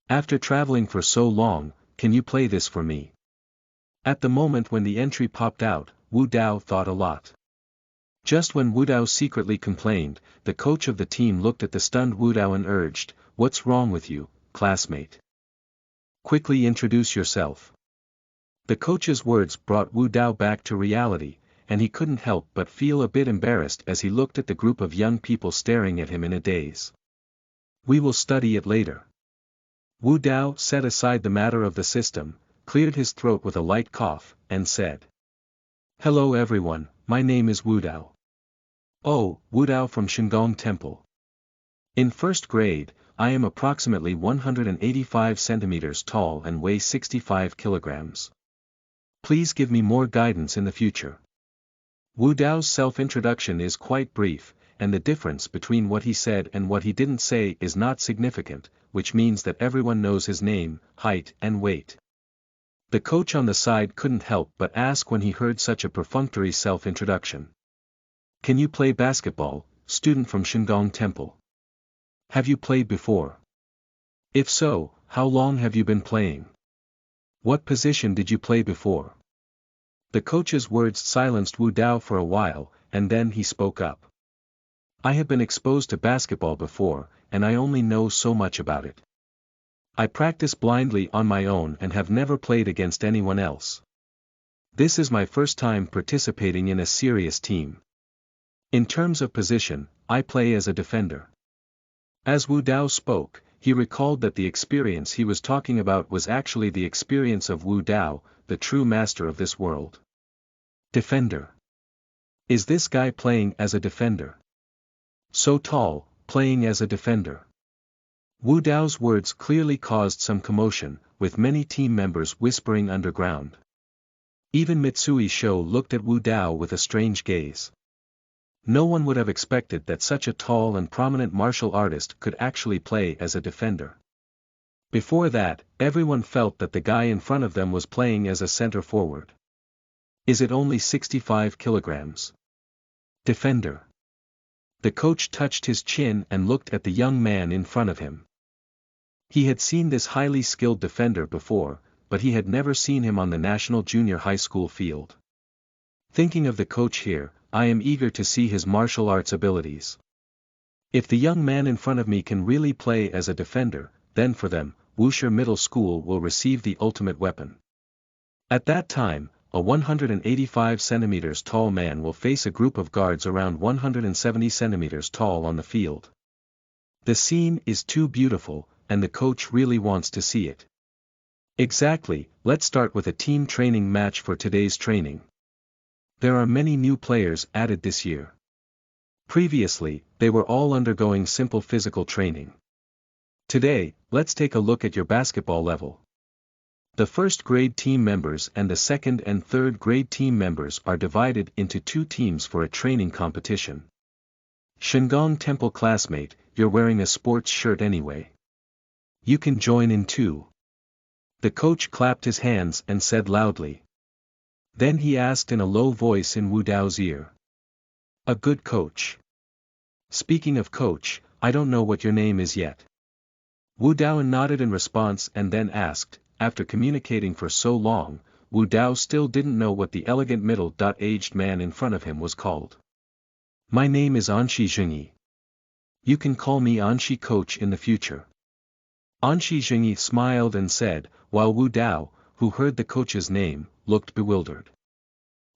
After traveling for so long, can you play this for me? At the moment when the entry popped out, Wu Dao thought a lot. Just when Wu Dao secretly complained, the coach of the team looked at the stunned Wu Dao and urged, "What's wrong with you, classmate? Quickly introduce yourself." The coach's words brought Wu Dao back to reality, and he couldn't help but feel a bit embarrassed as he looked at the group of young people staring at him in a daze. "We will study it later." Wu Dao set aside the matter of the system, cleared his throat with a light cough, and said, "Hello everyone, my name is Wu Dao. Oh, Wu Dao from Shengong Temple. In first grade, I am approximately 185 centimeters tall and weigh 65 kilograms. Please give me more guidance in the future." Wu Dao's self-introduction is quite brief, and the difference between what he said and what he didn't say is not significant, which means that everyone knows his name, height and weight. The coach on the side couldn't help but ask when he heard such a perfunctory self-introduction. "Can you play basketball, student from Shengong Temple? Have you played before? If so, how long have you been playing? What position did you play before?" The coach's words silenced Wu Dao for a while, and then he spoke up. "I have been exposed to basketball before, and I only know so much about it. I practice blindly on my own and have never played against anyone else. This is my first time participating in a serious team. In terms of position, I play as a defender." As Wu Dao spoke, he recalled that the experience he was talking about was actually the experience of Wu Dao, the true master of this world. Defender. Is this guy playing as a defender? So tall, playing as a defender. Wu Dao's words clearly caused some commotion, with many team members whispering underground. Even Mitsui Sho looked at Wu Dao with a strange gaze. No one would have expected that such a tall and prominent martial artist could actually play as a defender. Before that, everyone felt that the guy in front of them was playing as a center forward. Is it only 65 kilograms? Defender. The coach touched his chin and looked at the young man in front of him. He had seen this highly skilled defender before, but he had never seen him on the national junior high school field. Thinking of the coach here, I am eager to see his martial arts abilities. If the young man in front of me can really play as a defender, then for them, Wushi Middle School will receive the ultimate weapon. At that time, a 185 centimeters tall man will face a group of guards around 170 centimeters tall on the field. The scene is too beautiful, and the coach really wants to see it. Exactly, let's start with a team training match for today's training. There are many new players added this year. Previously, they were all undergoing simple physical training. Today, let's take a look at your basketball level. The first grade team members and the second and third grade team members are divided into 2 teams for a training competition. Shengong Temple classmate, you're wearing a sports shirt anyway. You can join in too. The coach clapped his hands and said loudly. Then he asked in a low voice in Wu Dao's ear. A good coach. Speaking of coach, I don't know what your name is yet. Wu Dao nodded in response and then asked, after communicating for so long, Wu Dao still didn't know what the elegant middle-aged man in front of him was called. My name is Anshi Zhengyi. You can call me Anshi coach in the future. Anshi Zhengyi smiled and said, while Wu Dao, who heard the coach's name, looked bewildered.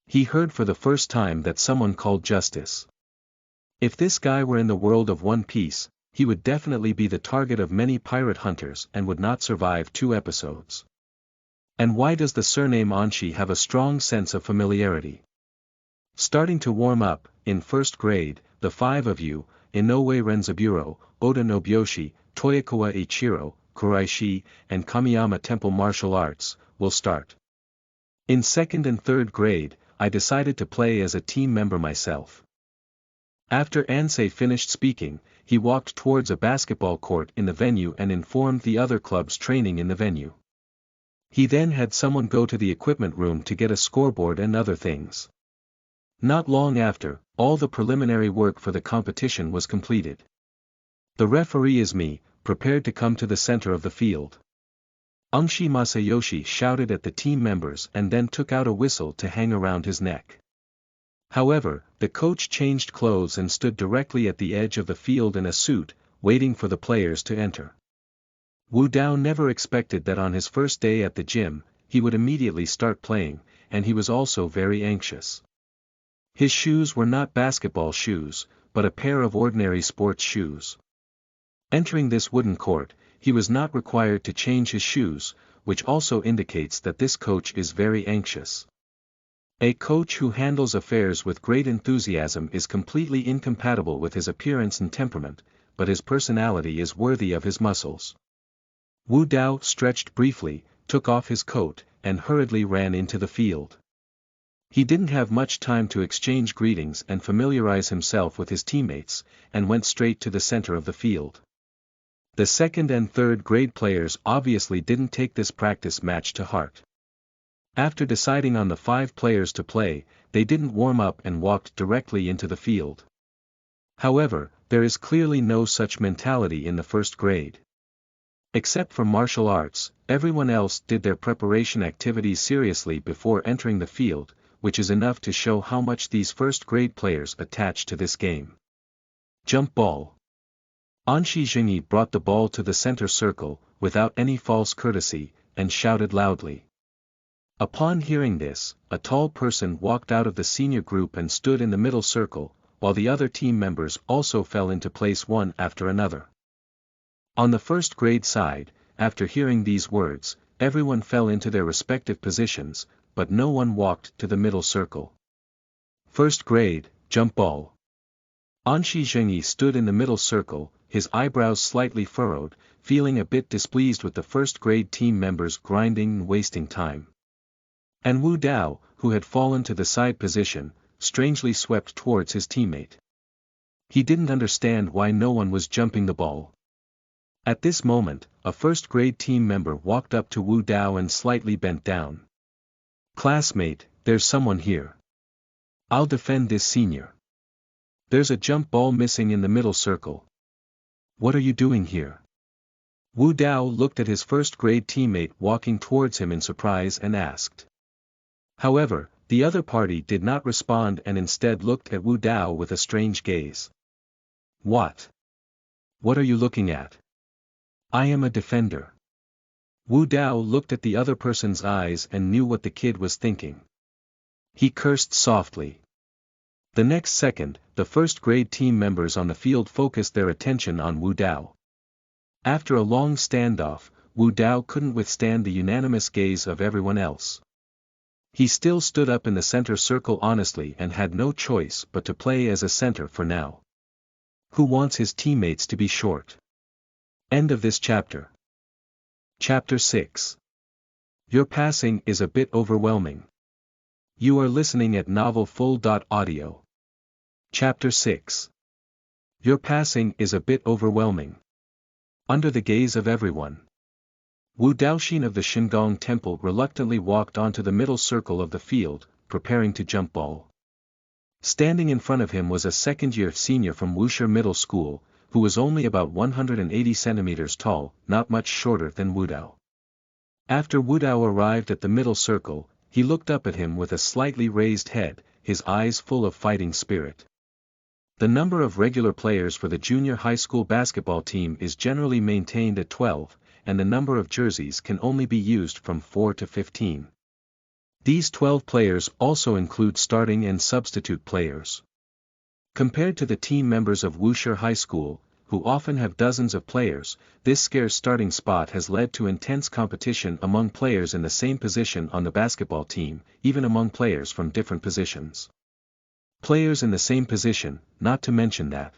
He heard for the first time that someone called justice. If this guy were in the world of One Piece, he would definitely be the target of many pirate hunters and would not survive 2 episodes. And why does the surname Anshi have a strong sense of familiarity? Starting to warm up, in first grade, the 5 of you, Inoue Renzaburo, Oda Nobuyoshi, Toyokawa Ichiro, Kuraishi, and Kamiyama Temple Martial Arts, will start. In 2nd and 3rd grade, I decided to play as a team member myself. After Ansei finished speaking, he walked towards a basketball court in the venue and informed the other clubs training in the venue. He then had someone go to the equipment room to get a scoreboard and other things. Not long after, all the preliminary work for the competition was completed. The referee is me, prepared to come to the center of the field. Unshi Masayoshi shouted at the team members and then took out a whistle to hang around his neck. However, the coach changed clothes and stood directly at the edge of the field in a suit, waiting for the players to enter. Wu Dao never expected that on his first day at the gym, he would immediately start playing, and he was also very anxious. His shoes were not basketball shoes, but a pair of ordinary sports shoes. Entering this wooden court, he was not required to change his shoes, which also indicates that this coach is very anxious. A coach who handles affairs with great enthusiasm is completely incompatible with his appearance and temperament, but his personality is worthy of his muscles. Wu Dao stretched briefly, took off his coat, and hurriedly ran into the field. He didn't have much time to exchange greetings and familiarize himself with his teammates, and went straight to the center of the field. The 2nd and 3rd grade players obviously didn't take this practice match to heart. After deciding on the 5 players to play, they didn't warm up and walked directly into the field. However, there is clearly no such mentality in the 1st grade. Except for martial arts, everyone else did their preparation activities seriously before entering the field, which is enough to show how much these 1st grade players attach to this game. Jump ball. Anshi Zhengyi brought the ball to the center circle, without any false courtesy, and shouted loudly. Upon hearing this, a tall person walked out of the senior group and stood in the middle circle, while the other team members also fell into place one after another. On the 1st grade side, after hearing these words, everyone fell into their respective positions, but no one walked to the middle circle. 1st grade, jump ball. Anshi Zhengyi stood in the middle circle, his eyebrows slightly furrowed, feeling a bit displeased with the 1st grade team members grinding and wasting time. And Wu Dao, who had fallen to the side position, strangely swept towards his teammate. He didn't understand why no one was jumping the ball. At this moment, a 1st grade team member walked up to Wu Dao and slightly bent down. Classmate, there's someone here. I'll defend this senior. There's a jump ball missing in the middle circle. What are you doing here? Wu Dao looked at his 1st grade teammate walking towards him in surprise and asked. However, the other party did not respond and instead looked at Wu Dao with a strange gaze. What? What are you looking at? I am a defender. Wu Dao looked at the other person's eyes and knew what the kid was thinking. He cursed softly. The next second, the 1st grade team members on the field focused their attention on Wu Dao. After a long standoff, Wu Dao couldn't withstand the unanimous gaze of everyone else. He still stood up in the center circle honestly and had no choice but to play as a center for now. Who wants his teammates to be short? End of this chapter. Chapter 6. Your passing is a bit overwhelming. You are listening at novelfull.audio. Chapter 6. Your passing is a bit overwhelming. Under the gaze of everyone. Wu Daoxin of the Shengong Temple reluctantly walked onto the middle circle of the field, preparing to jump ball. Standing in front of him was a second-year senior from Wushi Middle School, who was only about 180 centimeters tall, not much shorter than Wu Dao. After Wu Dao arrived at the middle circle, he looked up at him with a slightly raised head, his eyes full of fighting spirit. The number of regular players for the junior high school basketball team is generally maintained at 12, and the number of jerseys can only be used from 4 to 15. These 12 players also include starting and substitute players. Compared to the team members of Wushi High School, who often have dozens of players, this scarce starting spot has led to intense competition among players in the same position on the basketball team, even among players from different positions. Players in the same position, not to mention that.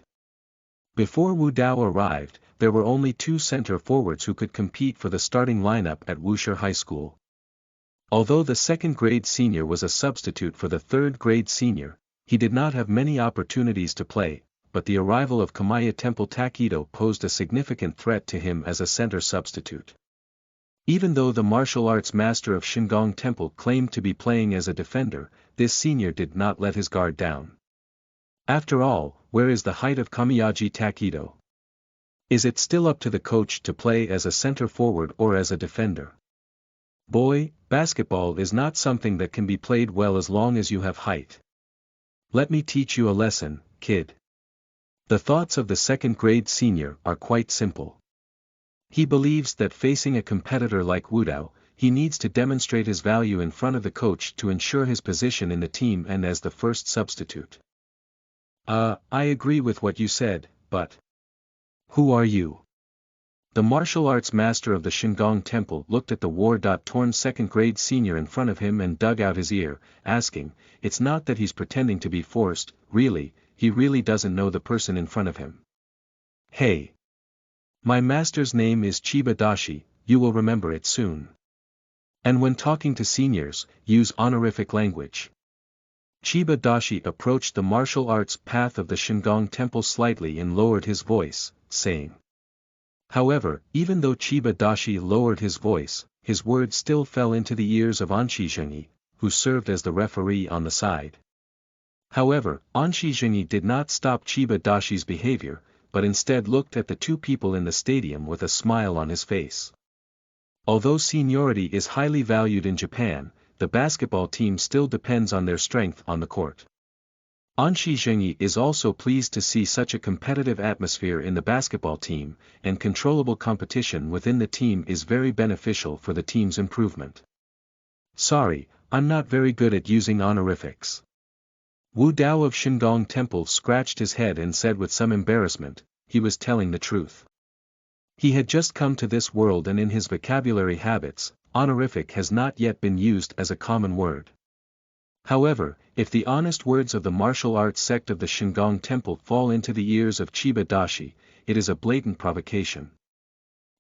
Before Wu Dao arrived, there were only 2 center forwards who could compete for the starting lineup at Wushi High School. Although the second-grade senior was a substitute for the third-grade senior, he did not have many opportunities to play, but the arrival of Kamiya Temple Takido posed a significant threat to him as a center substitute. Even though the martial arts master of Shengong Temple claimed to be playing as a defender, this senior did not let his guard down. After all, where is the height of Kamiyaji Takido? Is it still up to the coach to play as a center forward or as a defender? Boy, basketball is not something that can be played well as long as you have height. Let me teach you a lesson, kid. The thoughts of the second-grade senior are quite simple. He believes that facing a competitor like Wu Dao, he needs to demonstrate his value in front of the coach to ensure his position in the team and as the first substitute. I agree with what you said, but who are you? The martial arts master of the Shengong Temple looked at the war-torn second-grade senior in front of him and dug out his ear, asking, it's not that he's pretending to be forced, really, he really doesn't know the person in front of him. Hey! My master's name is Chiba Dashi, you will remember it soon. And when talking to seniors, use honorific language. Chiba Dashi approached the martial arts path of the Shengong Temple slightly and lowered his voice, saying. However, even though Chiba Dashi lowered his voice, his words still fell into the ears of Anshi Zhengyi, who served as the referee on the side. However, Anshi Zhengyi did not stop Chiba Dashi's behavior, but instead looked at the 2 people in the stadium with a smile on his face. Although seniority is highly valued in Japan, the basketball team still depends on their strength on the court. Anshi Zhengyi is also pleased to see such a competitive atmosphere in the basketball team, and controllable competition within the team is very beneficial for the team's improvement. Sorry, I'm not very good at using honorifics. Wu Dao of Shengong Temple scratched his head and said with some embarrassment, he was telling the truth. He had just come to this world and in his vocabulary habits, honorific has not yet been used as a common word. However, if the honest words of the martial arts sect of the Shengong Temple fall into the ears of Chiba Dashi, it is a blatant provocation.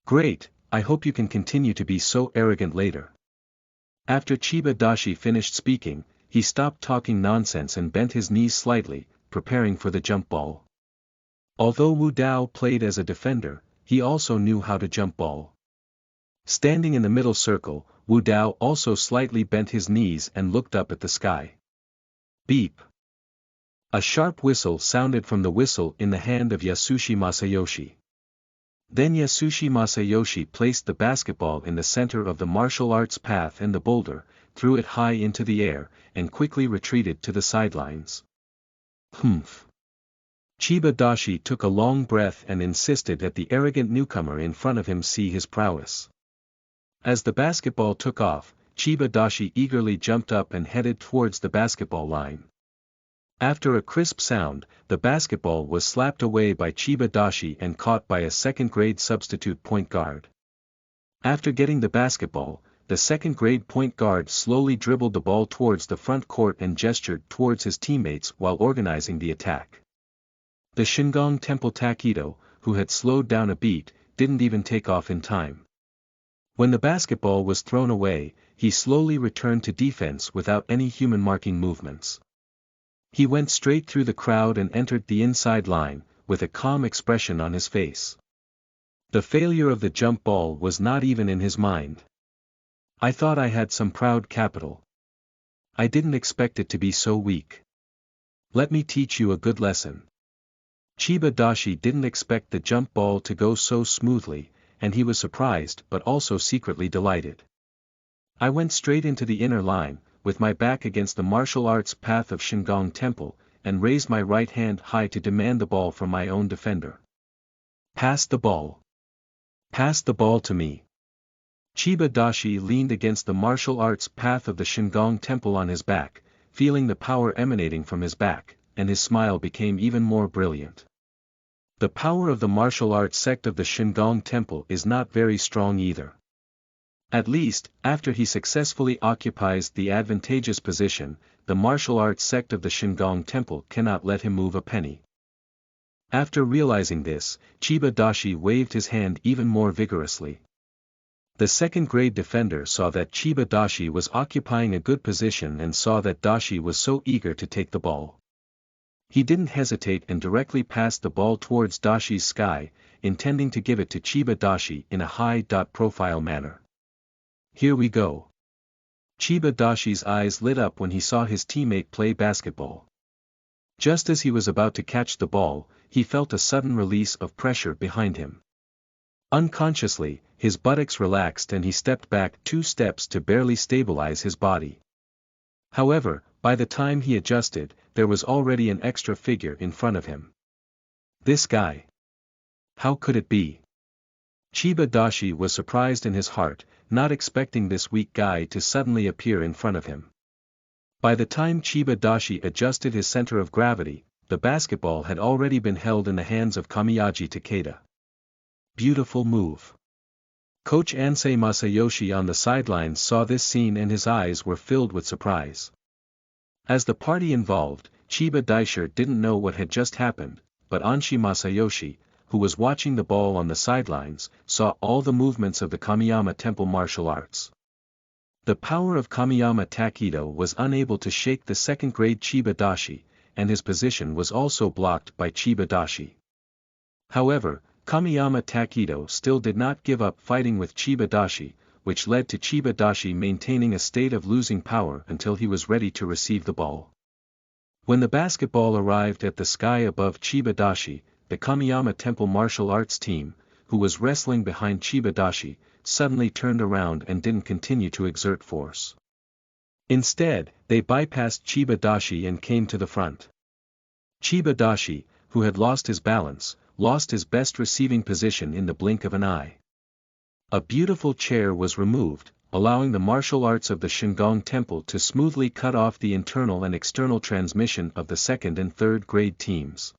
Great, I hope you can continue to be so arrogant later. After Chiba Dashi finished speaking, he stopped talking nonsense and bent his knees slightly, preparing for the jump ball. Although Wu Dao played as a defender, he also knew how to jump ball. Standing in the middle circle, Wu Dao also slightly bent his knees and looked up at the sky. Beep! A sharp whistle sounded from the whistle in the hand of Yasushi Masayoshi. Then Yasushi Masayoshi placed the basketball in the center of the martial arts path and the boulder, threw it high into the air, and quickly retreated to the sidelines. Humph! Chiba Dashi took a long breath and insisted that the arrogant newcomer in front of him see his prowess. As the basketball took off, Chiba Dashi eagerly jumped up and headed towards the basketball line. After a crisp sound, the basketball was slapped away by Chiba Dashi and caught by a second-grade substitute point guard. After getting the basketball, the second-grade point guard slowly dribbled the ball towards the front court and gestured towards his teammates while organizing the attack. The Shengong Temple Takido, who had slowed down a beat, didn't even take off in time. When the basketball was thrown away, he slowly returned to defense without any human marking movements. He went straight through the crowd and entered the inside line, with a calm expression on his face. The failure of the jump ball was not even in his mind. I thought I had some proud capital. I didn't expect it to be so weak. Let me teach you a good lesson. Chiba Dashi didn't expect the jump ball to go so smoothly, and he was surprised but also secretly delighted. I went straight into the inner line, with my back against the martial arts path of Shengong Temple, and raised my right hand high to demand the ball from my own defender. Pass the ball. Pass the ball to me. Chiba Dashi leaned against the martial arts path of the Shengong Temple on his back, feeling the power emanating from his back, and his smile became even more brilliant. The power of the martial arts sect of the Shengong Temple is not very strong either. At least, after he successfully occupies the advantageous position, the martial arts sect of the Shengong Temple cannot let him move a penny. After realizing this, Chiba Dashi waved his hand even more vigorously. The second-grade defender saw that Chiba Dashi was occupying a good position and saw that Dashi was so eager to take the ball. He didn't hesitate and directly passed the ball towards Dashi's sky, intending to give it to Chiba Dashi in a high-profile manner. Here we go. Chiba Dashi's eyes lit up when he saw his teammate play basketball. Just as he was about to catch the ball, he felt a sudden release of pressure behind him. Unconsciously, his buttocks relaxed and he stepped back 2 steps to barely stabilize his body. However, by the time he adjusted, there was already an extra figure in front of him. This guy. How could it be? Chiba Dashi was surprised in his heart, not expecting this weak guy to suddenly appear in front of him. By the time Chiba Dashi adjusted his center of gravity, the basketball had already been held in the hands of Kamiyaji Takeda. Beautiful move. Coach Ansei Masayoshi on the sidelines saw this scene and his eyes were filled with surprise. As the party involved, Chiba Daisher didn't know what had just happened, but Anshi Masayoshi, who was watching the ball on the sidelines, saw all the movements of the Kamiyama Temple martial arts. The power of Kamiyama Takedo was unable to shake the second-grade Chiba Dashi, and his position was also blocked by Chiba Dashi. However, Kamiyama Takedo still did not give up fighting with Chiba Dashi, which led to Chiba Dashi maintaining a state of losing power until he was ready to receive the ball. When the basketball arrived at the sky above Chiba Dashi, the Kamiyama Temple martial arts team, who was wrestling behind Chiba Dashi, suddenly turned around and didn't continue to exert force. Instead, they bypassed Chiba Dashi and came to the front. Chiba Dashi, who had lost his balance, lost his best receiving position in the blink of an eye. A beautiful chair was removed, allowing the martial arts of the Shengong Temple to smoothly cut off the internal and external transmission of the second and third grade teams.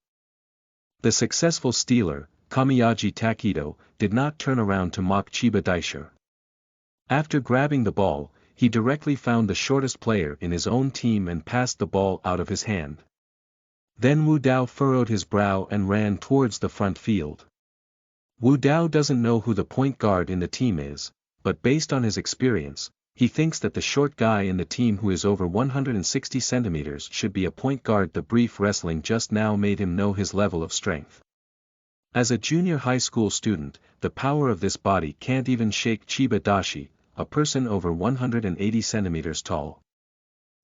The successful stealer, Kamiyaji Takedo, did not turn around to mock Chiba Daisher. After grabbing the ball, he directly found the shortest player in his own team and passed the ball out of his hand. Then Wu Dao furrowed his brow and ran towards the front field. Wu Dao doesn't know who the point guard in the team is, but based on his experience, he thinks that the short guy in the team who is over 160 centimeters should be a point guard. The brief wrestling just now made him know his level of strength. As a junior high school student, the power of this body can't even shake Chiba Dashi, a person over 180 centimeters tall.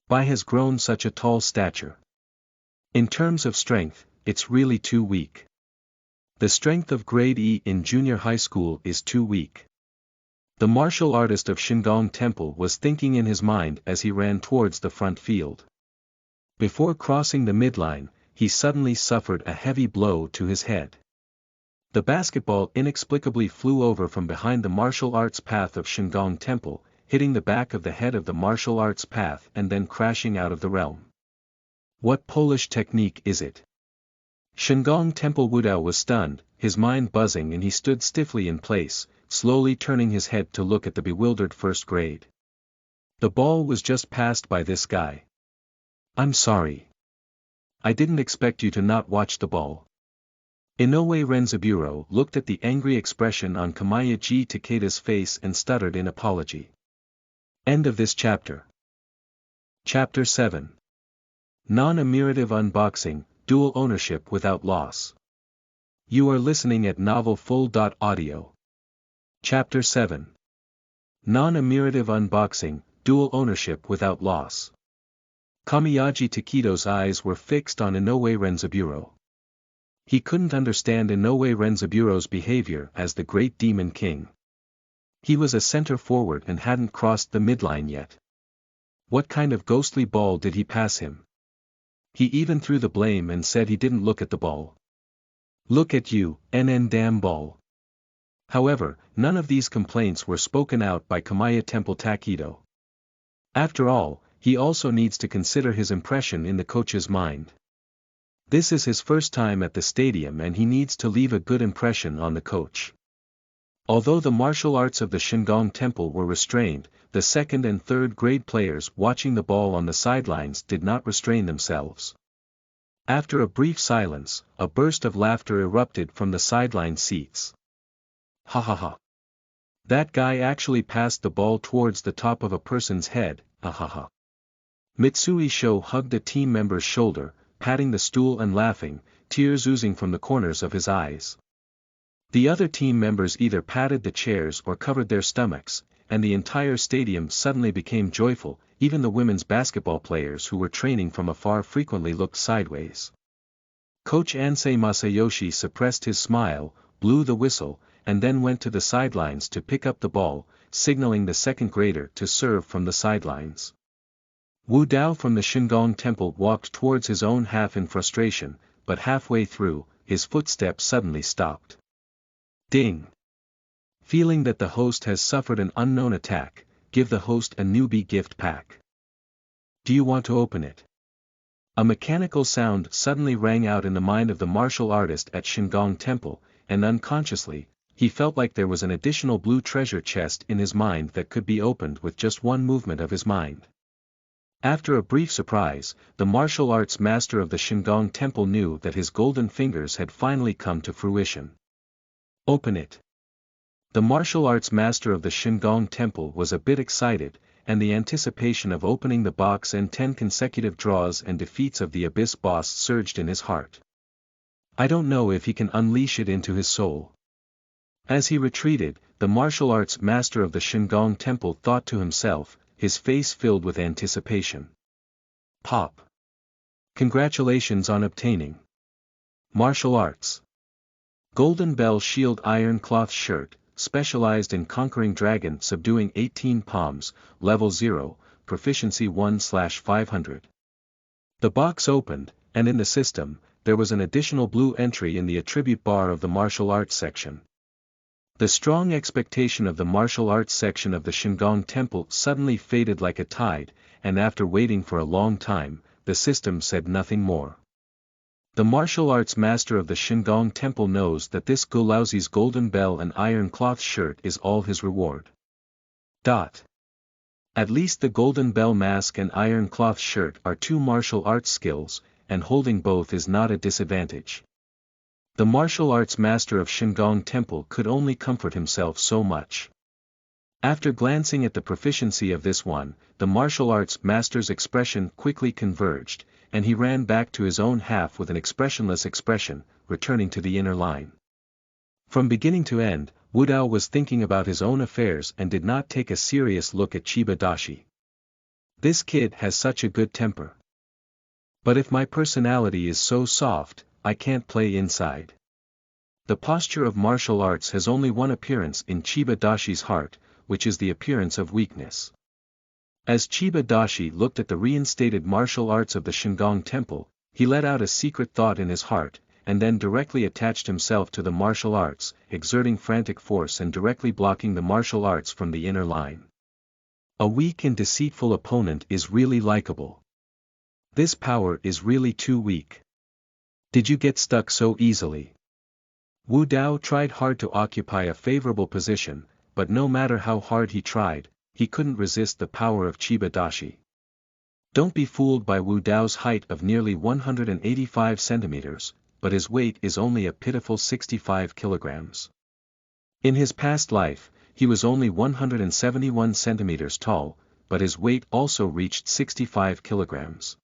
Bai has grown such a tall stature. In terms of strength, it's really too weak. The strength of grade E in junior high school is too weak. The martial artist of Shengong Temple was thinking in his mind as he ran towards the front field. Before crossing the midline, he suddenly suffered a heavy blow to his head. The basketball inexplicably flew over from behind the martial arts path of Shengong Temple, hitting the back of the head of the martial arts path and then crashing out of the realm. What Polish technique is it? Shengong Temple Wudao was stunned, his mind buzzing, and he stood stiffly in place, slowly turning his head to look at the bewildered first grade. The ball was just passed by this guy. I'm sorry. I didn't expect you to not watch the ball. Inoue Renzaburo looked at the angry expression on Kamiyaji Takeda's face and stuttered in apology. End of this chapter. Chapter 7. Non-Emirative Unboxing, Dual Ownership Without Loss. You are listening at Novel Full. Audio. Chapter 7. Non-Emirative Unboxing, Dual Ownership Without Loss. Kamiyaji Takedo's eyes were fixed on Inoue Renzaburo. He couldn't understand Inoue Renzaburo's behavior as the Great Demon King. He was a center forward and hadn't crossed the midline yet. What kind of ghostly ball did he pass him? He even threw the blame and said he didn't look at the ball. Look at you, damn ball. However, none of these complaints were spoken out by Kamiya Temple Takedo. After all, he also needs to consider his impression in the coach's mind. This is his first time at the stadium and he needs to leave a good impression on the coach. Although the martial arts of the Shengong Temple were restrained, the second and third grade players watching the ball on the sidelines did not restrain themselves. After a brief silence, a burst of laughter erupted from the sideline seats. Ha ha ha. That guy actually passed the ball towards the top of a person's head, ha ha ha. Mitsui Sho hugged a team member's shoulder, patting the stool and laughing, tears oozing from the corners of his eyes. The other team members either patted the chairs or covered their stomachs, and the entire stadium suddenly became joyful. Even the women's basketball players who were training from afar frequently looked sideways. Coach Ansei Masayoshi suppressed his smile, blew the whistle, and then went to the sidelines to pick up the ball, signaling the second grader to serve from the sidelines. Wu Dao from the Shengong Temple walked towards his own half in frustration, but halfway through, his footsteps suddenly stopped. Ding! Feeling that the host has suffered an unknown attack, give the host a newbie gift pack. Do you want to open it? A mechanical sound suddenly rang out in the mind of the martial artist at Shengong Temple, and unconsciously, he felt like there was an additional blue treasure chest in his mind that could be opened with just one movement of his mind. After a brief surprise, the martial arts master of the Shengong Temple knew that his golden fingers had finally come to fruition. Open it. The martial arts master of the Shengong Temple was a bit excited, and the anticipation of opening the box and 10 consecutive draws and defeats of the Abyss boss surged in his heart. I don't know if he can unleash it into his soul. As he retreated, the martial arts master of the Shengong Temple thought to himself, his face filled with anticipation. Pop! Congratulations on obtaining martial arts. Golden Bell Shield Iron Cloth Shirt, specialized in conquering dragon subduing 18 palms, level 0, proficiency 1/500. The box opened, and in the system, there was an additional blue entry in the attribute bar of the martial arts section. The strong expectation of the martial arts section of the Shengong Temple suddenly faded like a tide, and after waiting for a long time, the system said nothing more. The martial arts master of the Shengong Temple knows that this Gulauzi's golden bell and iron cloth shirt is all his reward. At least the golden bell mask and iron cloth shirt are two martial arts skills, and holding both is not a disadvantage. The martial arts master of Shengong Temple could only comfort himself so much. After glancing at the proficiency of this one, the martial arts master's expression quickly converged, and he ran back to his own half with an expressionless expression, returning to the inner line. From beginning to end, Wu Dao was thinking about his own affairs and did not take a serious look at Chiba Dashi. This kid has such a good temper. But if my personality is so soft, I can't play inside. The posture of martial arts has only one appearance in Chiba Dashi's heart, which is the appearance of weakness. As Chiba Dashi looked at the reinstated martial arts of the Shengong Temple, he let out a secret thought in his heart, and then directly attached himself to the martial arts, exerting frantic force and directly blocking the martial arts from the inner line. A weak and deceitful opponent is really likable. This power is really too weak. Did you get stuck so easily? Wu Dao tried hard to occupy a favorable position, but no matter how hard he tried, he couldn't resist the power of Chiba Dashi. Don't be fooled by Wu Dao's height of nearly 185 centimeters, but his weight is only a pitiful 65 kilograms. In his past life, he was only 171 centimeters tall, but his weight also reached 65 kilograms.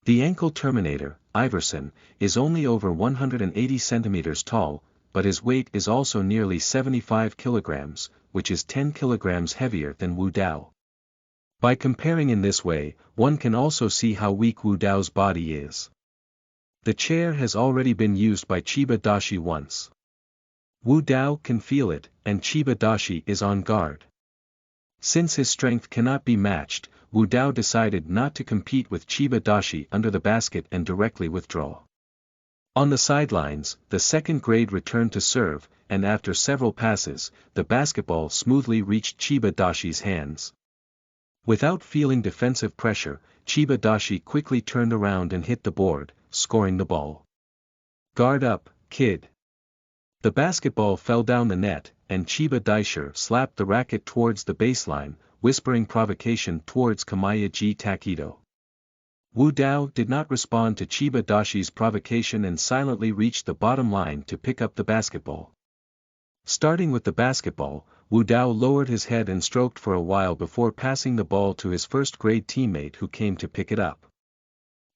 The ankle terminator, Iverson, is only over 180 centimeters tall, but his weight is also nearly 75 kilograms, which is 10 kilograms heavier than Wu Dao. By comparing in this way, one can also see how weak Wu Dao's body is. The chair has already been used by Chiba Dashi once. Wu Dao can feel it, and Chiba Dashi is on guard. Since his strength cannot be matched, Wu Dao decided not to compete with Chiba Dashi under the basket and directly withdraw. On the sidelines, the second grade returned to serve, and after several passes, the basketball smoothly reached Chiba Dashi's hands. Without feeling defensive pressure, Chiba Dashi quickly turned around and hit the board, scoring the ball. "Guard up, kid." The basketball fell down the net, and Chiba Daisher slapped the racket towards the baseline, whispering provocation towards Kamayaji Takedo. Wu Dao did not respond to Chiba Dashi's provocation and silently reached the bottom line to pick up the basketball. Starting with the basketball, Wu Dao lowered his head and stroked for a while before passing the ball to his first-grade teammate who came to pick it up.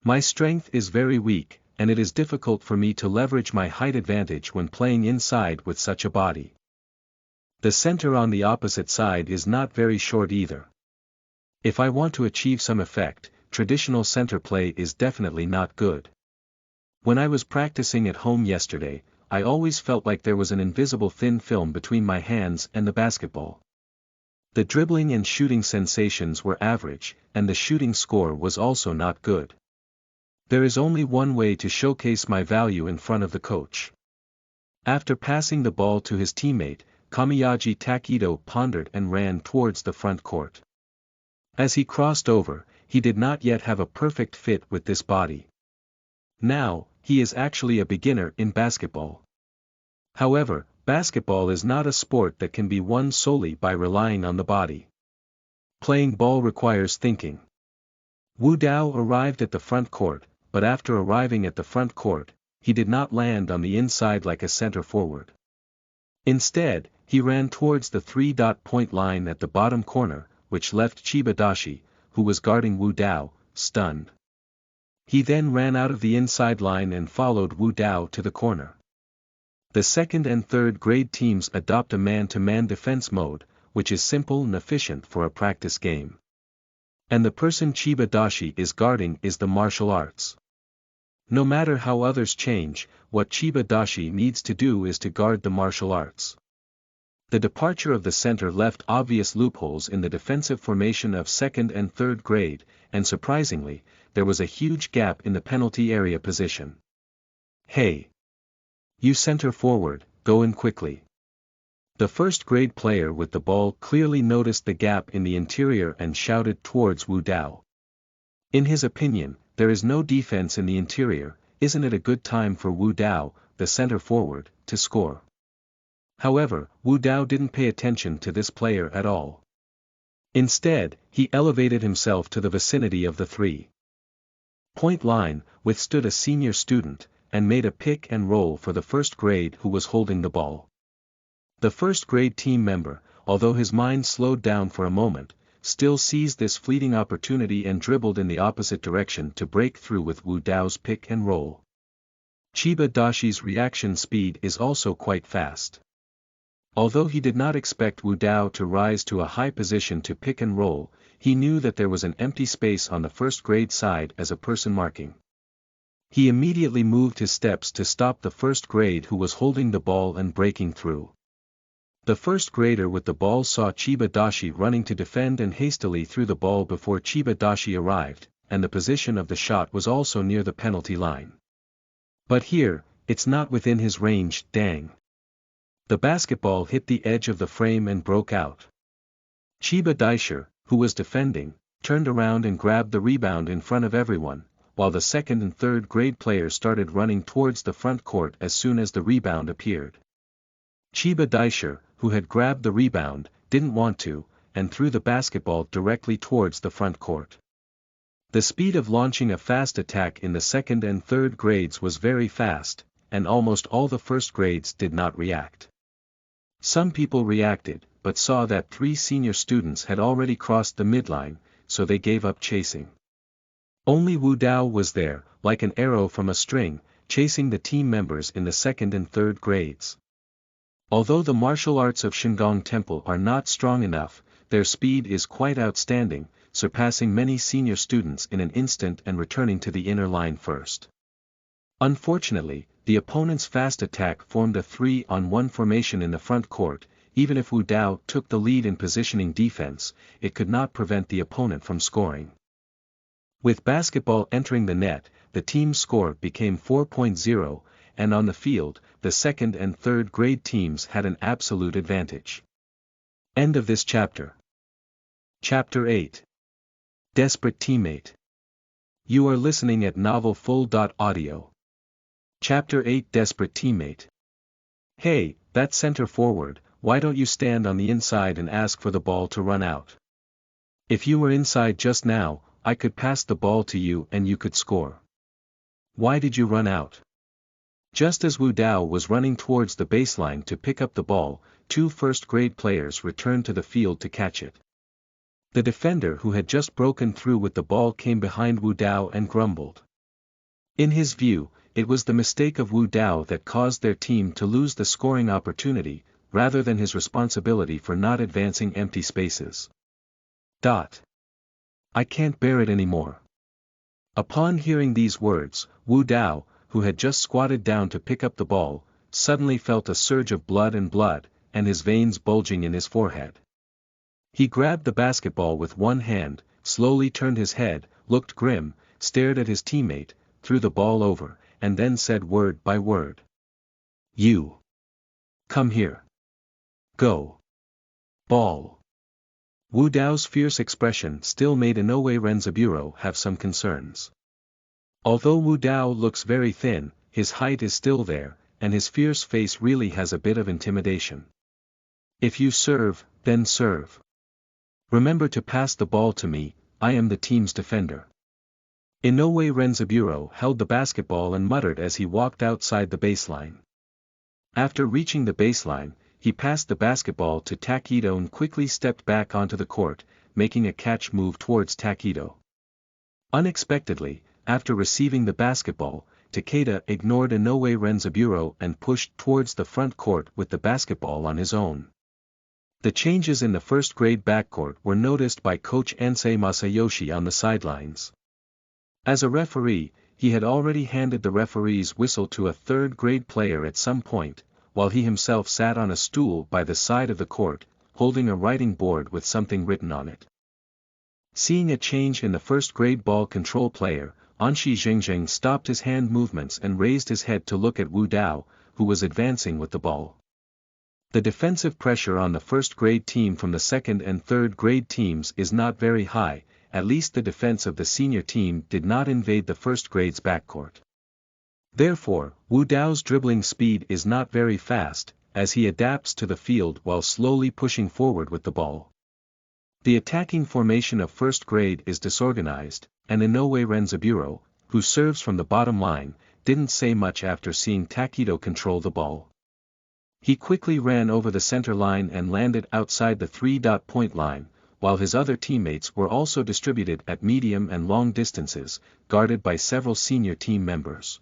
"My strength is very weak, and it is difficult for me to leverage my height advantage when playing inside with such a body. The center on the opposite side is not very short either. If I want to achieve some effect, traditional center play is definitely not good. When I was practicing at home yesterday, I always felt like there was an invisible thin film between my hands and the basketball. The dribbling and shooting sensations were average, and the shooting score was also not good. There is only one way to showcase my value in front of the coach." After passing the ball to his teammate, Kamiyaji Takedo pondered and ran towards the front court. As he crossed over, he did not yet have a perfect fit with this body. Now, he is actually a beginner in basketball. However, basketball is not a sport that can be won solely by relying on the body. Playing ball requires thinking. Wu Dao arrived at the front court, but after arriving at the front court, he did not land on the inside like a center forward. Instead, he ran towards the three-point line at the bottom corner, which left Chiba Dashi, who was guarding Wu Dao, stunned. He then ran out of the inside line and followed Wu Dao to the corner. The second and third grade teams adopt a man-to-man defense mode, which is simple and efficient for a practice game. And the person Chiba Dashi is guarding is the martial arts. No matter how others change, what Chiba Dashi needs to do is to guard the martial arts. The departure of the center left obvious loopholes in the defensive formation of second and third grade, and surprisingly, there was a huge gap in the penalty area position. "Hey! You center forward, go in quickly." The first grade player with the ball clearly noticed the gap in the interior and shouted towards Wu Dao. In his opinion, there is no defense in the interior, isn't it a good time for Wu Dao, the center forward, to score? However, Wu Dao didn't pay attention to this player at all. Instead, he elevated himself to the vicinity of the three-point line, withstood a senior student, and made a pick and roll for the first grade who was holding the ball. The first grade team member, although his mind slowed down for a moment, still seized this fleeting opportunity and dribbled in the opposite direction to break through with Wu Dao's pick and roll. Chiba Dashi's reaction speed is also quite fast. Although he did not expect Wu Dao to rise to a high position to pick and roll, he knew that there was an empty space on the first grade side as a person marking. He immediately moved his steps to stop the first grade who was holding the ball and breaking through. The first grader with the ball saw Chiba Dashi running to defend and hastily threw the ball before Chiba Dashi arrived, and the position of the shot was also near the penalty line. But here, it's not within his range, dang. The basketball hit the edge of the frame and broke out. Chiba Daisher, who was defending, turned around and grabbed the rebound in front of everyone, while the second and third grade players started running towards the front court as soon as the rebound appeared. Chiba Daisher, who had grabbed the rebound, didn't want to, and threw the basketball directly towards the front court. The speed of launching a fast attack in the second and third grades was very fast, and almost all the first grades did not react. Some people reacted, but saw that 3 senior students had already crossed the midline, so they gave up chasing. Only Wu Dao was there, like an arrow from a string, chasing the team members in the second and third grades. Although the martial arts of Shengong Temple are not strong enough, their speed is quite outstanding, surpassing many senior students in an instant and returning to the inner line first. Unfortunately, the opponent's fast attack formed a 3-on-1 formation in the front court. Even if Wu Dao took the lead in positioning defense, it could not prevent the opponent from scoring. With basketball entering the net, the team's score became 4.0, and on the field, the second and third grade teams had an absolute advantage. End of this chapter. Chapter 8. Desperate Teammate. You are listening at novelfull.audio. Chapter 8 Desperate Teammate. Hey, that center forward, why don't you stand on the inside and ask for the ball to run out? If you were inside just now, I could pass the ball to you and you could score. Why did you run out? Just as Wu Dao was running towards the baseline to pick up the ball, 2 first-grade players returned to the field to catch it. The defender who had just broken through with the ball came behind Wu Dao and grumbled. In his view, it was the mistake of Wu Dao that caused their team to lose the scoring opportunity, rather than his responsibility for not advancing empty spaces. I can't bear it anymore. Upon hearing these words, Wu Dao, who had just squatted down to pick up the ball, suddenly felt a surge of blood, and his veins bulging in his forehead. He grabbed the basketball with one hand, slowly turned his head, looked grim, stared at his teammate, threw the ball over, and then said word by word. You. Come here. Go. Ball. Wu Dao's fierce expression still made Inoue Renzaburo have some concerns. Although Wu Dao looks very thin, his height is still there, and his fierce face really has a bit of intimidation. If you serve, then serve. Remember to pass the ball to me, I am the team's defender. Inoue Renzaburo held the basketball and muttered as he walked outside the baseline. After reaching the baseline, he passed the basketball to Takedo and quickly stepped back onto the court, making a catch move towards Takedo. Unexpectedly, after receiving the basketball, Takeda ignored Inoue Renzaburo and pushed towards the front court with the basketball on his own. The changes in the first-grade backcourt were noticed by coach Ansei Masayoshi on the sidelines. As a referee, he had already handed the referee's whistle to a third-grade player at some point, while he himself sat on a stool by the side of the court, holding a writing board with something written on it. Seeing a change in the first-grade ball control player, Anshi Zhengzheng stopped his hand movements and raised his head to look at Wu Dao, who was advancing with the ball. The defensive pressure on the first-grade team from the second and third-grade teams is not very high, at least the defense of the senior team did not invade the first-grade's backcourt. Therefore, Wu Dao's dribbling speed is not very fast, as he adapts to the field while slowly pushing forward with the ball. The attacking formation of first grade is disorganized, and Inoue Renzaburo, who serves from the bottom line, didn't say much after seeing Takedo control the ball. He quickly ran over the center line and landed outside the 3-point line, while his other teammates were also distributed at medium and long distances, guarded by several senior team members.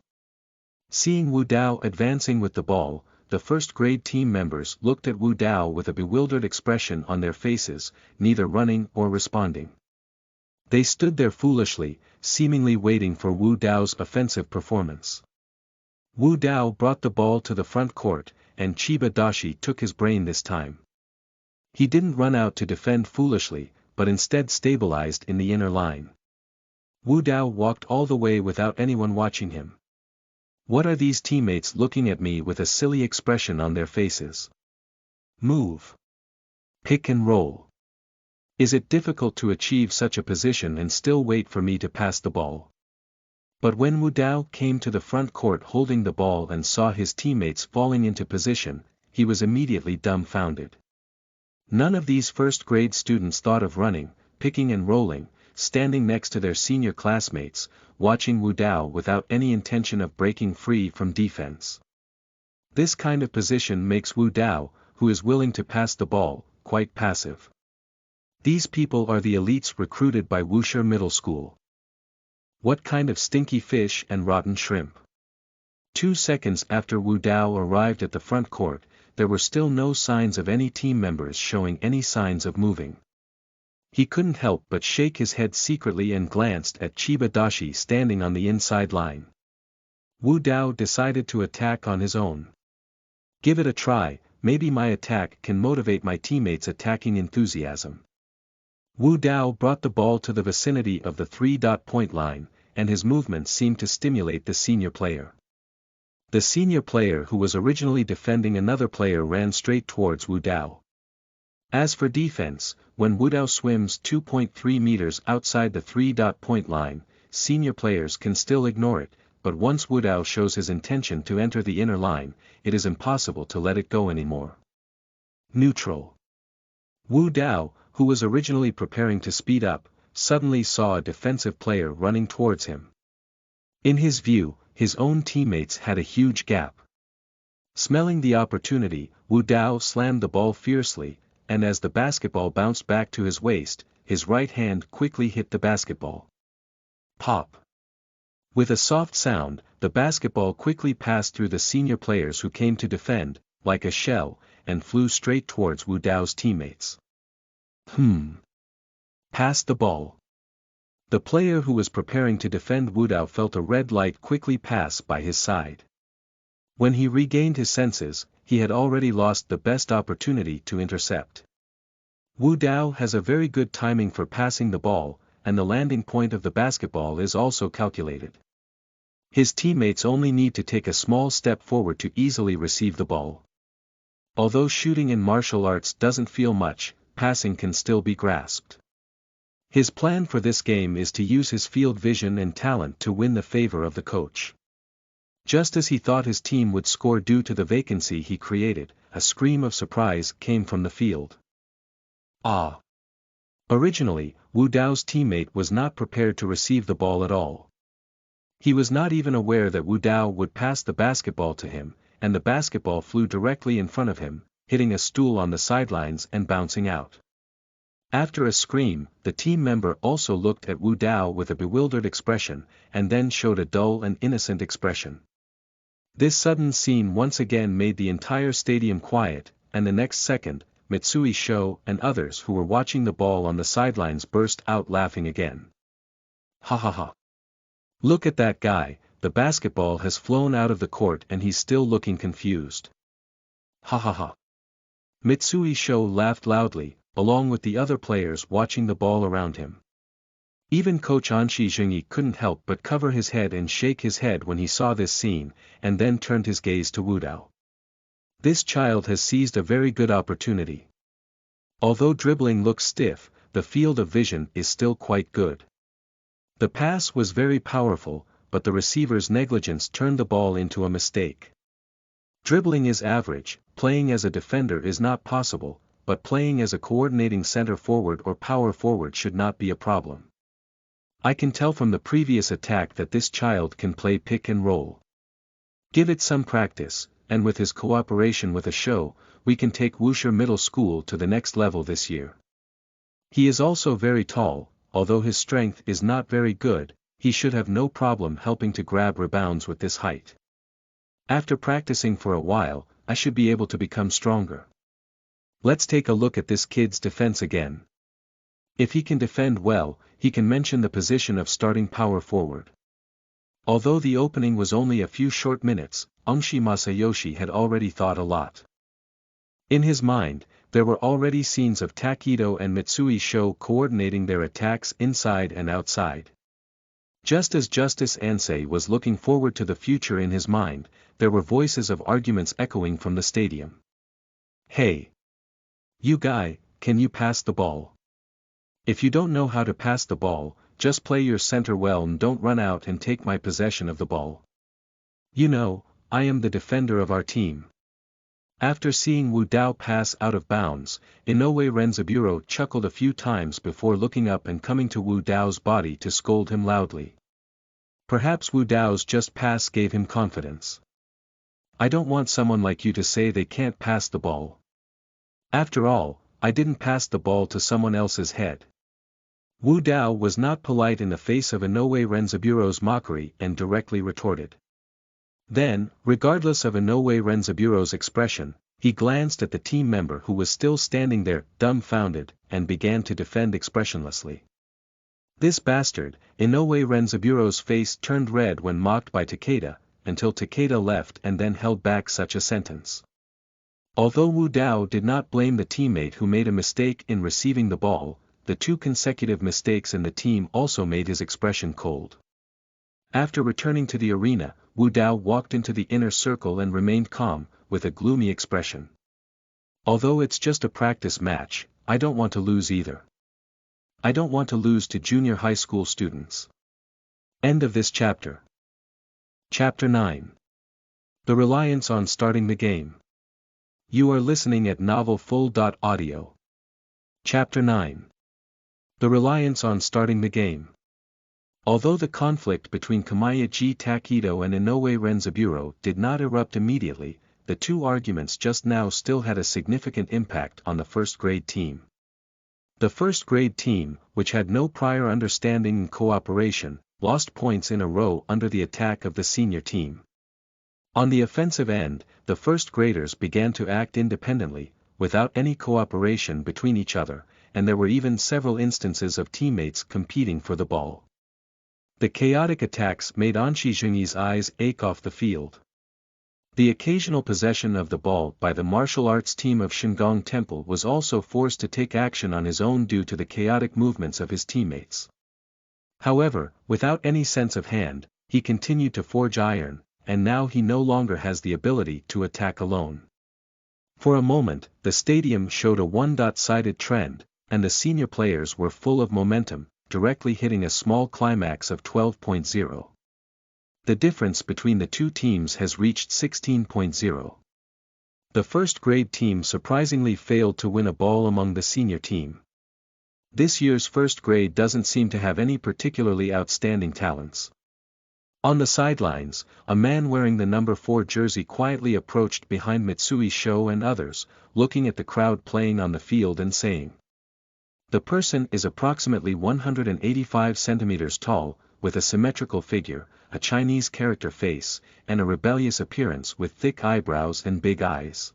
Seeing Wu Dao advancing with the ball, the first-grade team members looked at Wu Dao with a bewildered expression on their faces, neither running or responding. They stood there foolishly, seemingly waiting for Wu Dao's offensive performance. Wu Dao brought the ball to the front court, and Chiba Dashi took his brain this time. He didn't run out to defend foolishly, but instead stabilized in the inner line. Wu Dao walked all the way without anyone watching him. What are these teammates looking at me with a silly expression on their faces? Move. Pick and roll. Is it difficult to achieve such a position and still wait for me to pass the ball? But when Wu Dao came to the front court holding the ball and saw his teammates falling into position, he was immediately dumbfounded. None of these first-grade students thought of running, picking and rolling, standing next to their senior classmates, watching Wu Dao without any intention of breaking free from defense. This kind of position makes Wu Dao, who is willing to pass the ball, quite passive. These people are the elites recruited by Wushi Middle School. What kind of stinky fish and rotten shrimp? 2 seconds after Wu Dao arrived at the front court, there were still no signs of any team members showing any signs of moving. He couldn't help but shake his head secretly and glanced at Chiba Dashi standing on the inside line. Wu Dao decided to attack on his own. Give it a try, maybe my attack can motivate my teammates' attacking enthusiasm. Wu Dao brought the ball to the vicinity of the 3-point line, and his movements seemed to stimulate the senior player. The senior player who was originally defending another player ran straight towards Wu Dao. As for defense, when Wu Dao swims 2.3 meters outside the 3-point line, senior players can still ignore it, but once Wu Dao shows his intention to enter the inner line, it is impossible to let it go anymore. Neutral. Wu Dao, who was originally preparing to speed up, suddenly saw a defensive player running towards him. In his view, his own teammates had a huge gap. Smelling the opportunity, Wu Dao slammed the ball fiercely, and as the basketball bounced back to his waist, his right hand quickly hit the basketball. Pop. With a soft sound, the basketball quickly passed through the senior players who came to defend, like a shell, and flew straight towards Wu Dao's teammates. Pass the ball. The player who was preparing to defend Wu Dao felt a red light quickly pass by his side. When he regained his senses, he had already lost the best opportunity to intercept. Wu Dao has a very good timing for passing the ball, and the landing point of the basketball is also calculated. His teammates only need to take a small step forward to easily receive the ball. Although shooting in martial arts doesn't feel much, passing can still be grasped. His plan for this game is to use his field vision and talent to win the favor of the coach. Just as he thought his team would score due to the vacancy he created, a scream of surprise came from the field. Ah! Originally, Wu Dao's teammate was not prepared to receive the ball at all. He was not even aware that Wu Dao would pass the basketball to him, and the basketball flew directly in front of him, hitting a stool on the sidelines and bouncing out. After a scream, the team member also looked at Wu Dao with a bewildered expression, and then showed a dull and innocent expression. This sudden scene once again made the entire stadium quiet, and the next second, Mitsui Sho and others who were watching the ball on the sidelines burst out laughing again. Ha ha ha. Look at that guy, the basketball has flown out of the court and he's still looking confused. Ha ha ha. Mitsui Sho laughed loudly, along with the other players watching the ball around him. Even Coach Anshi Zhengyi couldn't help but cover his head and shake his head when he saw this scene, and then turned his gaze to Wu Dao. This child has seized a very good opportunity. Although dribbling looks stiff, the field of vision is still quite good. The pass was very powerful, but the receiver's negligence turned the ball into a mistake. Dribbling is average, playing as a defender is not possible, but playing as a coordinating center forward or power forward should not be a problem. I can tell from the previous attack that this child can play pick and roll. Give it some practice, and with his cooperation with a show, we can take Wushi Middle School to the next level this year. He is also very tall, although his strength is not very good, he should have no problem helping to grab rebounds with this height. After practicing for a while, I should be able to become stronger. Let's take a look at this kid's defense again. If he can defend well, he can mention the position of starting power forward. Although the opening was only a few short minutes, Ongshi Masayoshi had already thought a lot. In his mind, there were already scenes of Takedo and Mitsui Sho coordinating their attacks inside and outside. Just as Justice Ansei was looking forward to the future in his mind, there were voices of arguments echoing from the stadium. Hey! You guy, can you pass the ball? If you don't know how to pass the ball, just play your center well and don't run out and take my possession of the ball. You know, I am the defender of our team. After seeing Wu Dao pass out of bounds, Inoue Renzaburo chuckled a few times before looking up and coming to Wu Dao's body to scold him loudly. Perhaps Wu Dao's just pass gave him confidence. I don't want someone like you to say they can't pass the ball. After all, I didn't pass the ball to someone else's head. Wu Dao was not polite in the face of Inoue Renzaburo's mockery and directly retorted. Then, regardless of Inoue Renzaburo's expression, he glanced at the team member who was still standing there, dumbfounded, and began to defend expressionlessly. This bastard, Inoue Renzaburo's face turned red when mocked by Takeda, until Takeda left and then held back such a sentence. Although Wu Dao did not blame the teammate who made a mistake in receiving the ball, the two consecutive mistakes in the team also made his expression cold. After returning to the arena, Wu Dao walked into the inner circle and remained calm, with a gloomy expression. Although it's just a practice match, I don't want to lose either. I don't want to lose to junior high school students. End of this chapter. Chapter 9. The reliance on starting the game. You are listening at novelfull.audio. Chapter 9. The reliance on starting the game. Although the conflict between Kamayaji Takedo and Inoue Renzaburo did not erupt immediately, the two arguments just now still had a significant impact on the first-grade team. The first-grade team, which had no prior understanding and cooperation, lost points in a row under the attack of the senior team. On the offensive end, the first-graders began to act independently, without any cooperation between each other, and there were even several instances of teammates competing for the ball. The chaotic attacks made Anshi Zhengyi's eyes ache off the field. The occasional possession of the ball by the martial arts team of Shengong Temple was also forced to take action on his own due to the chaotic movements of his teammates. However, without any sense of hand, he continued to forge iron, and now he no longer has the ability to attack alone. For a moment, the stadium showed a one-sided trend, and the senior players were full of momentum, directly hitting a small climax of 12.0. The difference between the two teams has reached 16.0. The first-grade team surprisingly failed to win a ball among the senior team. This year's first grade doesn't seem to have any particularly outstanding talents. On the sidelines, a man wearing the number 4 jersey quietly approached behind Mitsui Sho and others, looking at the crowd playing on the field and saying. The person is approximately 185 centimeters tall, with a symmetrical figure, a Chinese character face, and a rebellious appearance with thick eyebrows and big eyes.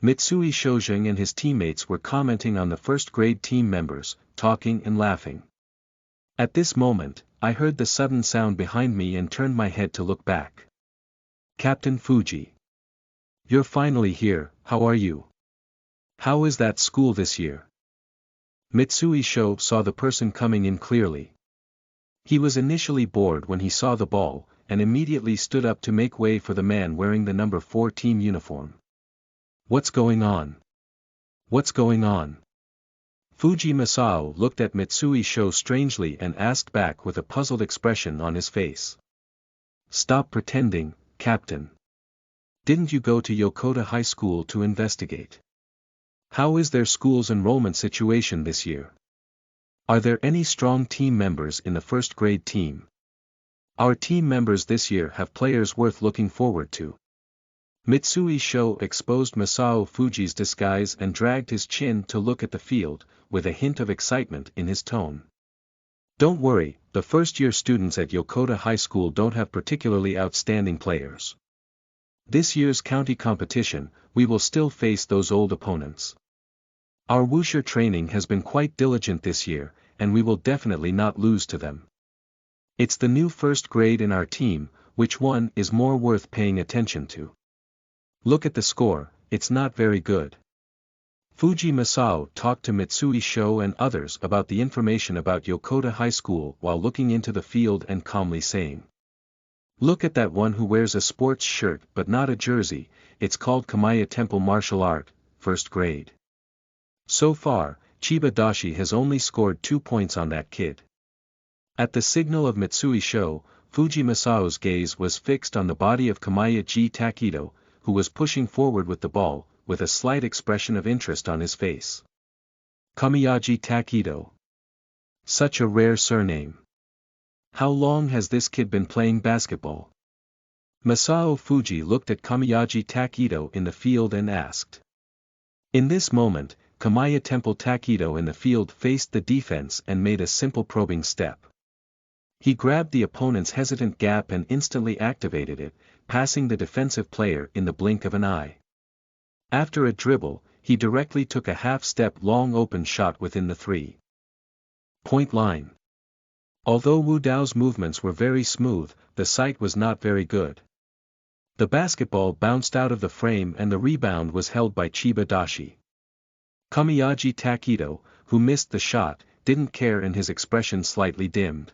Mitsui Shojing and his teammates were commenting on the first-grade team members, talking and laughing. At this moment, I heard the sudden sound behind me and turned my head to look back. Captain Fuji. You're finally here, how are you? How is that school this year? Mitsui Sho saw the person coming in clearly. He was initially bored when he saw the ball, and immediately stood up to make way for the man wearing the number 4 team uniform. What's going on? What's going on? Fuji Masao looked at Mitsui Sho strangely and asked back with a puzzled expression on his face. Stop pretending, Captain. Didn't you go to Yokota High School to investigate? How is their school's enrollment situation this year? Are there any strong team members in the first-grade team? Our team members this year have players worth looking forward to. Mitsui Sho exposed Masao Fuji's disguise and dragged his chin to look at the field, with a hint of excitement in his tone. Don't worry, the first-year students at Yokota High School don't have particularly outstanding players. This year's county competition, we will still face those old opponents. Our wushu training has been quite diligent this year, and we will definitely not lose to them. It's the new first grade in our team, which one is more worth paying attention to. Look at the score, it's not very good. Fuji Masao talked to Mitsui Sho and others about the information about Yokota High School while looking into the field and calmly saying. Look at that one who wears a sports shirt but not a jersey, it's called Kamiya Temple Martial Art, first grade. So far, Chiba Dashi has only scored 2 points on that kid. At the signal of Mitsui Sho, Fuji Masao's gaze was fixed on the body of Kamiya Takedo, who was pushing forward with the ball, with a slight expression of interest on his face. Kamiyaji Takedo. Such a rare surname. How long has this kid been playing basketball? Masao Fuji looked at Kamiyaji Takedo in the field and asked. In this moment, Xiangbei Temple Takedo in the field faced the defense and made a simple probing step. He grabbed the opponent's hesitant gap and instantly activated it, passing the defensive player in the blink of an eye. After a dribble, he directly took a half-step long open shot within the 3-point line. Although Wu Dao's movements were very smooth, the sight was not very good. The basketball bounced out of the frame and the rebound was held by Chiba Dashi. Kamiyaji Takedo, who missed the shot, didn't care and his expression slightly dimmed.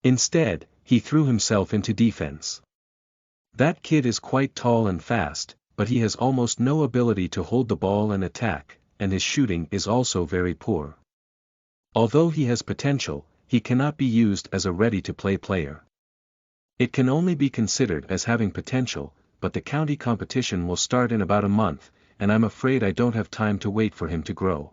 Instead, he threw himself into defense. That kid is quite tall and fast, but he has almost no ability to hold the ball and attack, and his shooting is also very poor. Although he has potential, he cannot be used as a ready-to-play player. It can only be considered as having potential, but the county competition will start in about a month, and I'm afraid I don't have time to wait for him to grow.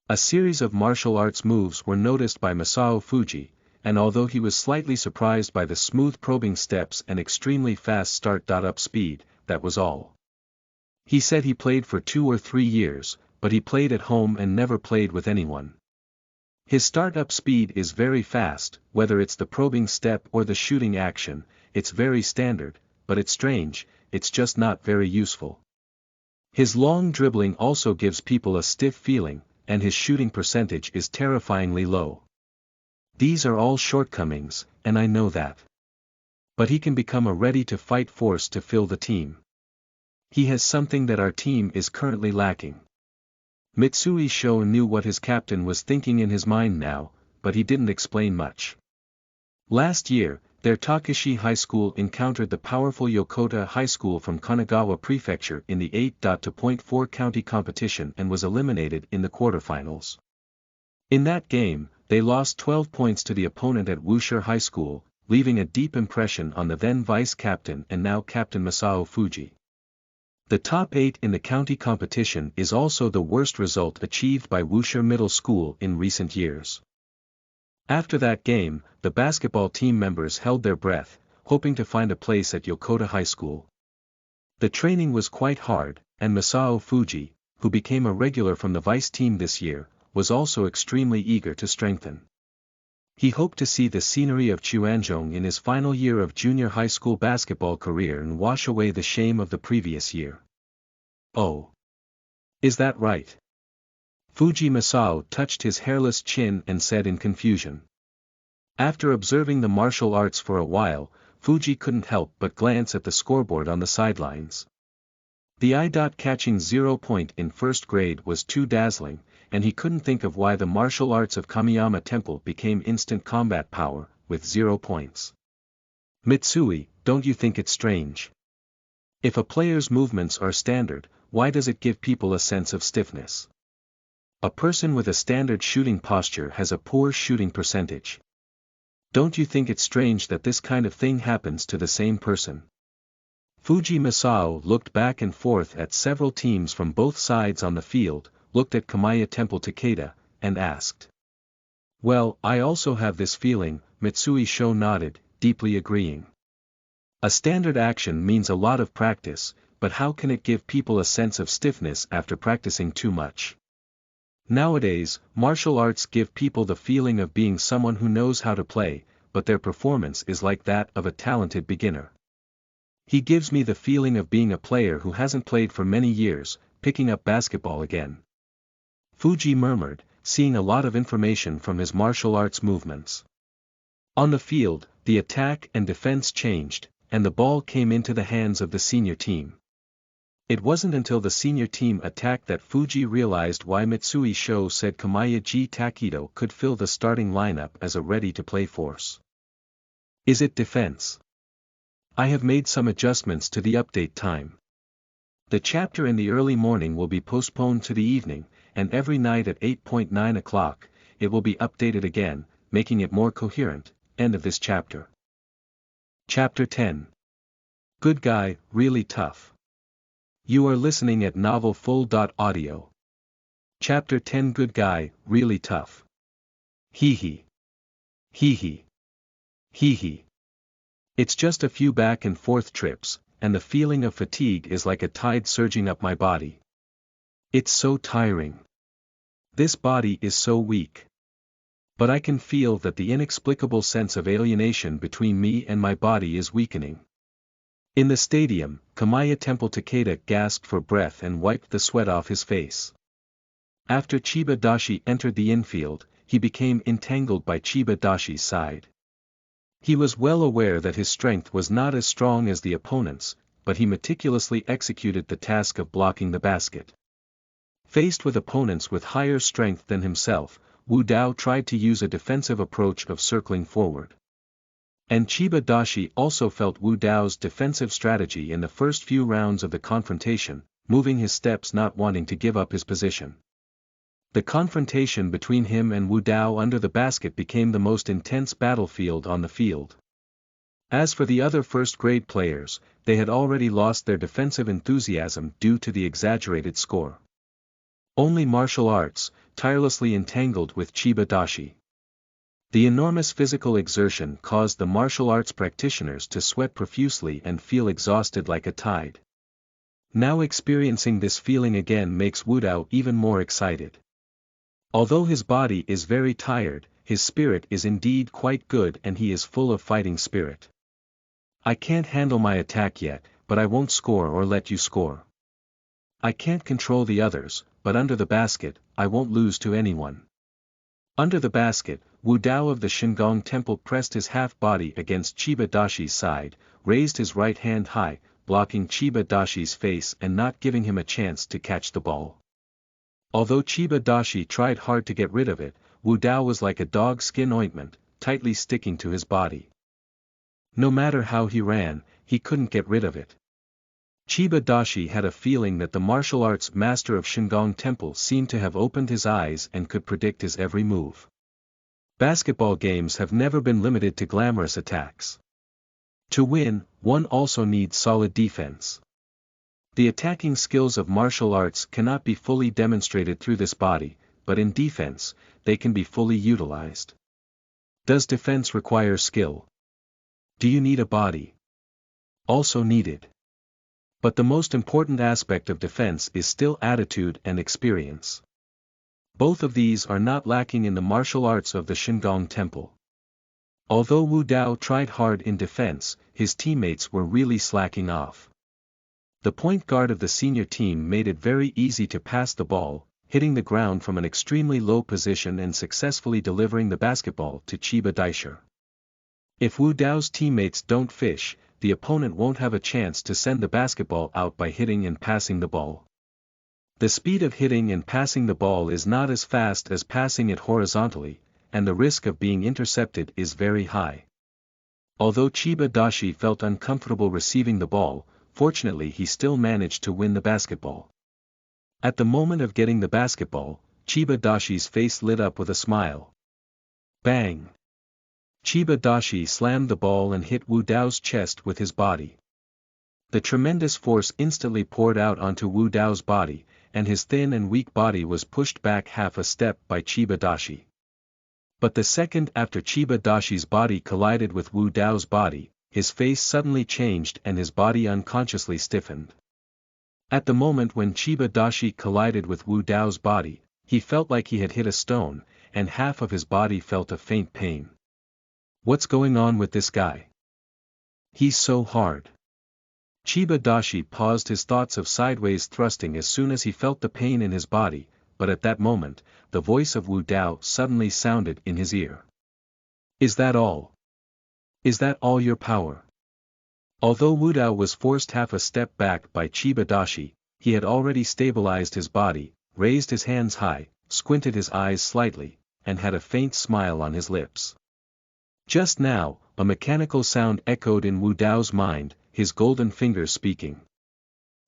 A series of martial arts moves were noticed by Masao Fuji, and although he was slightly surprised by the smooth probing steps and extremely fast start-up speed, that was all. He said he played for 2 or 3 years, but he played at home and never played with anyone. His start-up speed is very fast, whether it's the probing step or the shooting action, it's very standard, but it's strange, it's just not very useful. His long dribbling also gives people a stiff feeling, and his shooting percentage is terrifyingly low. These are all shortcomings, and I know that. But he can become a ready-to-fight force to fill the team. He has something that our team is currently lacking. Mitsui Sho knew what his captain was thinking in his mind now, but he didn't explain much. Last year, their Takeshi High School encountered the powerful Yokota High School from Kanagawa Prefecture in the 8.2.4 county competition and was eliminated in the quarterfinals. In that game, they lost 12 points to the opponent at Wushi High School, leaving a deep impression on the then vice-captain and now captain Masao Fuji. The top 8 in the county competition is also the worst result achieved by Wushi Middle School in recent years. After that game, the basketball team members held their breath, hoping to find a place at Yokota High School. The training was quite hard, and Masao Fuji, who became a regular from the vice team this year, was also extremely eager to strengthen. He hoped to see the scenery of Chuanzhong in his final year of junior high school basketball career and wash away the shame of the previous year. Oh. Is that right? Fuji Masao touched his hairless chin and said in confusion. After observing the martial arts for a while, Fuji couldn't help but glance at the scoreboard on the sidelines. The eye-catching 0 point in first grade was too dazzling, and he couldn't think of why the martial arts of Kamiyama Temple became instant combat power, with 0 points. Mitsui, don't you think it's strange? If a player's movements are standard, why does it give people a sense of stiffness? A person with a standard shooting posture has a poor shooting percentage. Don't you think it's strange that this kind of thing happens to the same person? Fuji Masao looked back and forth at several teams from both sides on the field, looked at Xiangbei Temple Takeda, and asked. Well, I also have this feeling, Mitsui Sho nodded, deeply agreeing. A standard action means a lot of practice, but how can it give people a sense of stiffness after practicing too much? Nowadays, martial arts give people the feeling of being someone who knows how to play, but their performance is like that of a talented beginner. He gives me the feeling of being a player who hasn't played for many years, picking up basketball again. Fuji murmured, seeing a lot of information from his martial arts movements. On the field, the attack and defense changed, and the ball came into the hands of the senior team. It wasn't until the senior team attacked that Fuji realized why Mitsui Sho said Kamiyaji Takedo could fill the starting lineup as a ready-to-play force. Is it defense? I have made some adjustments to the update time. The chapter in the early morning will be postponed to the evening, and every night at 8:9 o'clock, it will be updated again, making it more coherent. End of this chapter. Chapter 10. Good guy, really tough. You are listening at novelfull.audio. Chapter 10. Good guy, really tough. Hee hee. Hee hee. Hee hee. It's just a few back and forth trips, and the feeling of fatigue is like a tide surging up my body. It's so tiring. This body is so weak. But I can feel that the inexplicable sense of alienation between me and my body is weakening. In the stadium, Kamiya Temple Takeda gasped for breath and wiped the sweat off his face. After Chiba Dashi entered the infield, he became entangled by Chiba Dashi's side. He was well aware that his strength was not as strong as the opponent's, but he meticulously executed the task of blocking the basket. Faced with opponents with higher strength than himself, Wu Dao tried to use a defensive approach of circling forward. And Chiba Dashi also felt Wu Dao's defensive strategy in the first few rounds of the confrontation, moving his steps not wanting to give up his position. The confrontation between him and Wu Dao under the basket became the most intense battlefield on the field. As for the other first-grade players, they had already lost their defensive enthusiasm due to the exaggerated score. Only martial arts, tirelessly entangled with Chiba Dashi. The enormous physical exertion caused the martial arts practitioners to sweat profusely and feel exhausted like a tide. Now experiencing this feeling again makes Wu Dao even more excited. Although his body is very tired, his spirit is indeed quite good and he is full of fighting spirit. I can't handle my attack yet, but I won't score or let you score. I can't control the others, but under the basket, I won't lose to anyone. Under the basket, Wu Dao of the Shengong Temple pressed his half-body against Chiba Dashi's side, raised his right hand high, blocking Chiba Dashi's face and not giving him a chance to catch the ball. Although Chiba Dashi tried hard to get rid of it, Wu Dao was like a dog's skin ointment, tightly sticking to his body. No matter how he ran, he couldn't get rid of it. Chiba Dashi had a feeling that the martial arts master of Shengong Temple seemed to have opened his eyes and could predict his every move. Basketball games have never been limited to glamorous attacks. To win, one also needs solid defense. The attacking skills of martial arts cannot be fully demonstrated through this body, but in defense, they can be fully utilized. Does defense require skill? Do you need a body? Also needed. But the most important aspect of defense is still attitude and experience. Both of these are not lacking in the martial arts of the Shengong Temple. Although Wu Dao tried hard in defense, his teammates were really slacking off. The point guard of the senior team made it very easy to pass the ball, hitting the ground from an extremely low position and successfully delivering the basketball to Chiba Daisher. If Wu Dao's teammates don't fish, the opponent won't have a chance to send the basketball out by hitting and passing the ball. The speed of hitting and passing the ball is not as fast as passing it horizontally, and the risk of being intercepted is very high. Although Chiba Dashi felt uncomfortable receiving the ball, fortunately he still managed to win the basketball. At the moment of getting the basketball, Chiba Dashi's face lit up with a smile. Bang! Chiba Dashi slammed the ball and hit Wu Dao's chest with his body. The tremendous force instantly poured out onto Wu Dao's body, and his thin and weak body was pushed back half a step by Chiba Dashi. But the second after Chiba Dashi's body collided with Wu Dao's body, his face suddenly changed and his body unconsciously stiffened. At the moment when Chiba Dashi collided with Wu Dao's body, he felt like he had hit a stone, and half of his body felt a faint pain. What's going on with this guy? He's so hard. Chiba Dashi paused his thoughts of sideways thrusting as soon as he felt the pain in his body, but at that moment, the voice of Wu Dao suddenly sounded in his ear. Is that all? Is that all your power? Although Wu Dao was forced half a step back by Chiba Dashi, he had already stabilized his body, raised his hands high, squinted his eyes slightly, and had a faint smile on his lips. Just now, a mechanical sound echoed in Wu Dao's mind, his golden fingers speaking.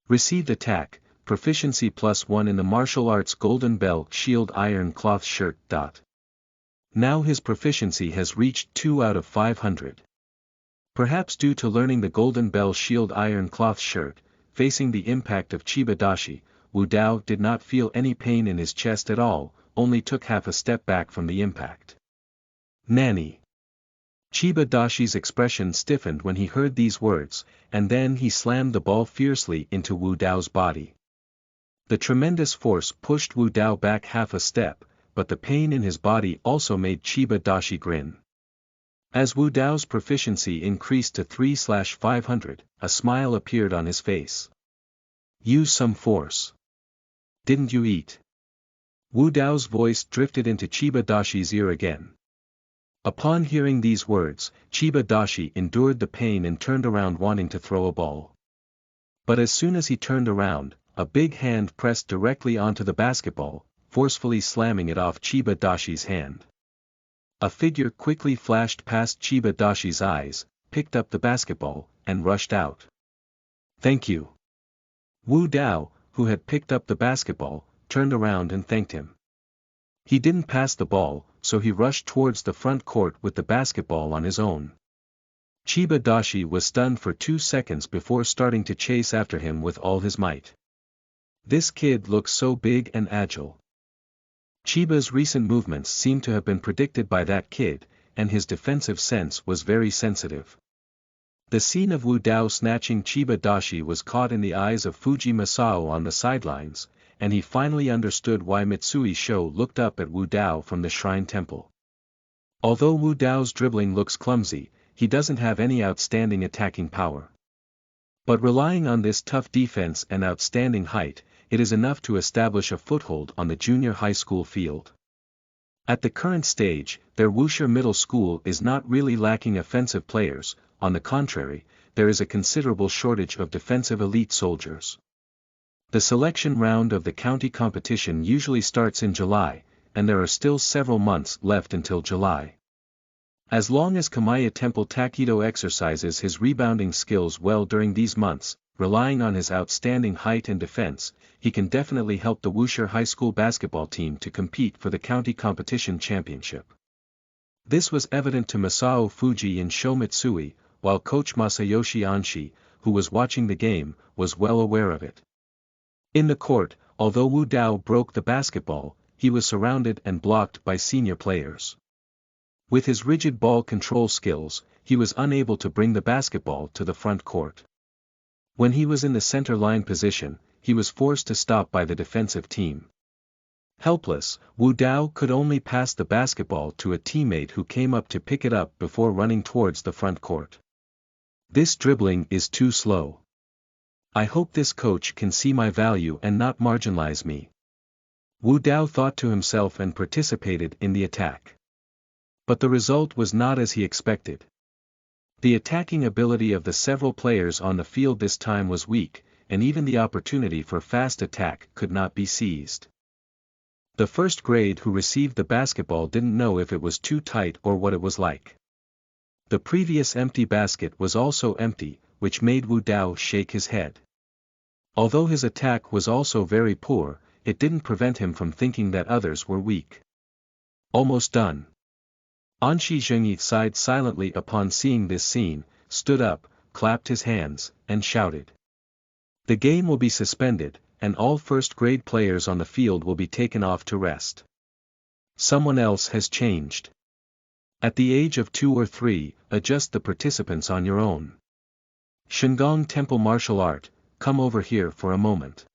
Received attack, proficiency +1 in the martial arts golden bell shield iron cloth shirt. Now his proficiency has reached 2 out of 500. Perhaps due to learning the golden bell shield iron cloth shirt, facing the impact of Chiba Dashi, Wu Dao did not feel any pain in his chest at all, only took half a step back from the impact. Nanny. Chiba Dashi's expression stiffened when he heard these words, and then he slammed the ball fiercely into Wu Dao's body. The tremendous force pushed Wu Dao back half a step, but the pain in his body also made Chiba Dashi grin. As Wu Dao's proficiency increased to 3/500, a smile appeared on his face. Use some force. Didn't you eat? Wu Dao's voice drifted into Chiba Dashi's ear again. Upon hearing these words, Chiba Dashi endured the pain and turned around wanting to throw a ball. But as soon as he turned around, a big hand pressed directly onto the basketball, forcefully slamming it off Chiba Dashi's hand. A figure quickly flashed past Chiba Dashi's eyes, picked up the basketball, and rushed out. Thank you. Wu Dao, who had picked up the basketball, turned around and thanked him. He didn't pass the ball, so he rushed towards the front court with the basketball on his own. Chiba Dashi was stunned for 2 seconds before starting to chase after him with all his might. This kid looks so big and agile. Chiba's recent movements seemed to have been predicted by that kid, and his defensive sense was very sensitive. The scene of Wu Dao snatching Chiba Dashi was caught in the eyes of Fuji Masao on the sidelines, and he finally understood why Mitsui Sho looked up at Wu Dao from the shrine temple. Although Wu Dao's dribbling looks clumsy, he doesn't have any outstanding attacking power. But relying on this tough defense and outstanding height, it is enough to establish a foothold on the junior high school field. At the current stage, their Wushi Middle School is not really lacking offensive players, on the contrary, there is a considerable shortage of defensive elite soldiers. The selection round of the county competition usually starts in July, and there are still several months left until July. As long as Kamiya Temple Takido exercises his rebounding skills well during these months, relying on his outstanding height and defense, he can definitely help the Wushi High School basketball team to compete for the county competition championship. This was evident to Masao Fuji and Sho Mitsui, while coach Masayoshi Anshi, who was watching the game, was well aware of it. In the court, although Wu Dao broke the basketball, he was surrounded and blocked by senior players. With his rigid ball control skills, he was unable to bring the basketball to the front court. When he was in the center line position, he was forced to stop by the defensive team. Helpless, Wu Dao could only pass the basketball to a teammate who came up to pick it up before running towards the front court. This dribbling is too slow. I hope this coach can see my value and not marginalize me. Wu Dao thought to himself and participated in the attack. But the result was not as he expected. The attacking ability of the several players on the field this time was weak, and even the opportunity for fast attack could not be seized. The first grade who received the basketball didn't know if it was too tight or what it was like. The previous empty basket was also empty, which made Wu Dao shake his head. Although his attack was also very poor, it didn't prevent him from thinking that others were weak. Almost done. Anshi Zhengyi sighed silently upon seeing this scene, stood up, clapped his hands, and shouted. The game will be suspended, and all first-grade players on the field will be taken off to rest. Someone else has changed. At the age of 2 or 3, adjust the participants on your own. Shengong Temple Martial Art, come over here for a moment.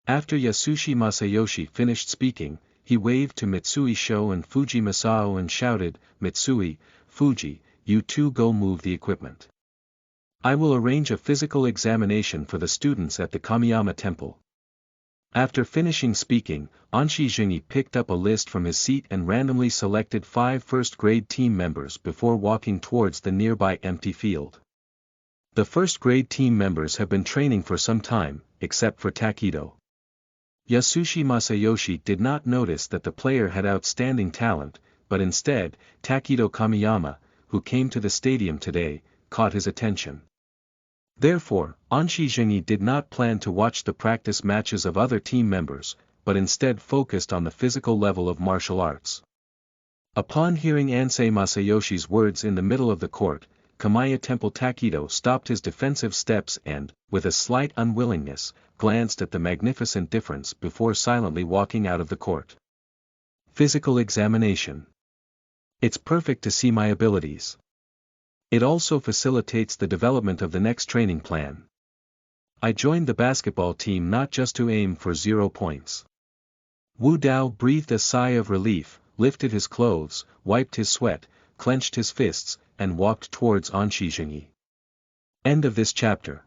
After Yasushi Masayoshi finished speaking, he waved to Mitsui Sho and Fuji Masao and shouted, Mitsui, Fuji, you two go move the equipment. I will arrange a physical examination for the students at the Kamiyama Temple. After finishing speaking, Anshi Zhengyi picked up a list from his seat and randomly selected 5 first-grade team members before walking towards the nearby empty field. The first-grade team members have been training for some time, except for Takido. Yasushi Masayoshi did not notice that the player had outstanding talent, but instead, Takido Kamiyama, who came to the stadium today, caught his attention. Therefore, Anshi Zhengyi did not plan to watch the practice matches of other team members, but instead focused on the physical level of martial arts. Upon hearing Ansei Masayoshi's words in the middle of the court, Kamiya Temple Takido stopped his defensive steps and, with a slight unwillingness, glanced at the magnificent difference before silently walking out of the court. Physical examination. It's perfect to see my abilities. It also facilitates the development of the next training plan. I joined the basketball team not just to aim for 0 points. Wu Dao breathed a sigh of relief, lifted his clothes, wiped his sweat, clenched his fists, and walked towards Anshi Jingyi. End of this chapter.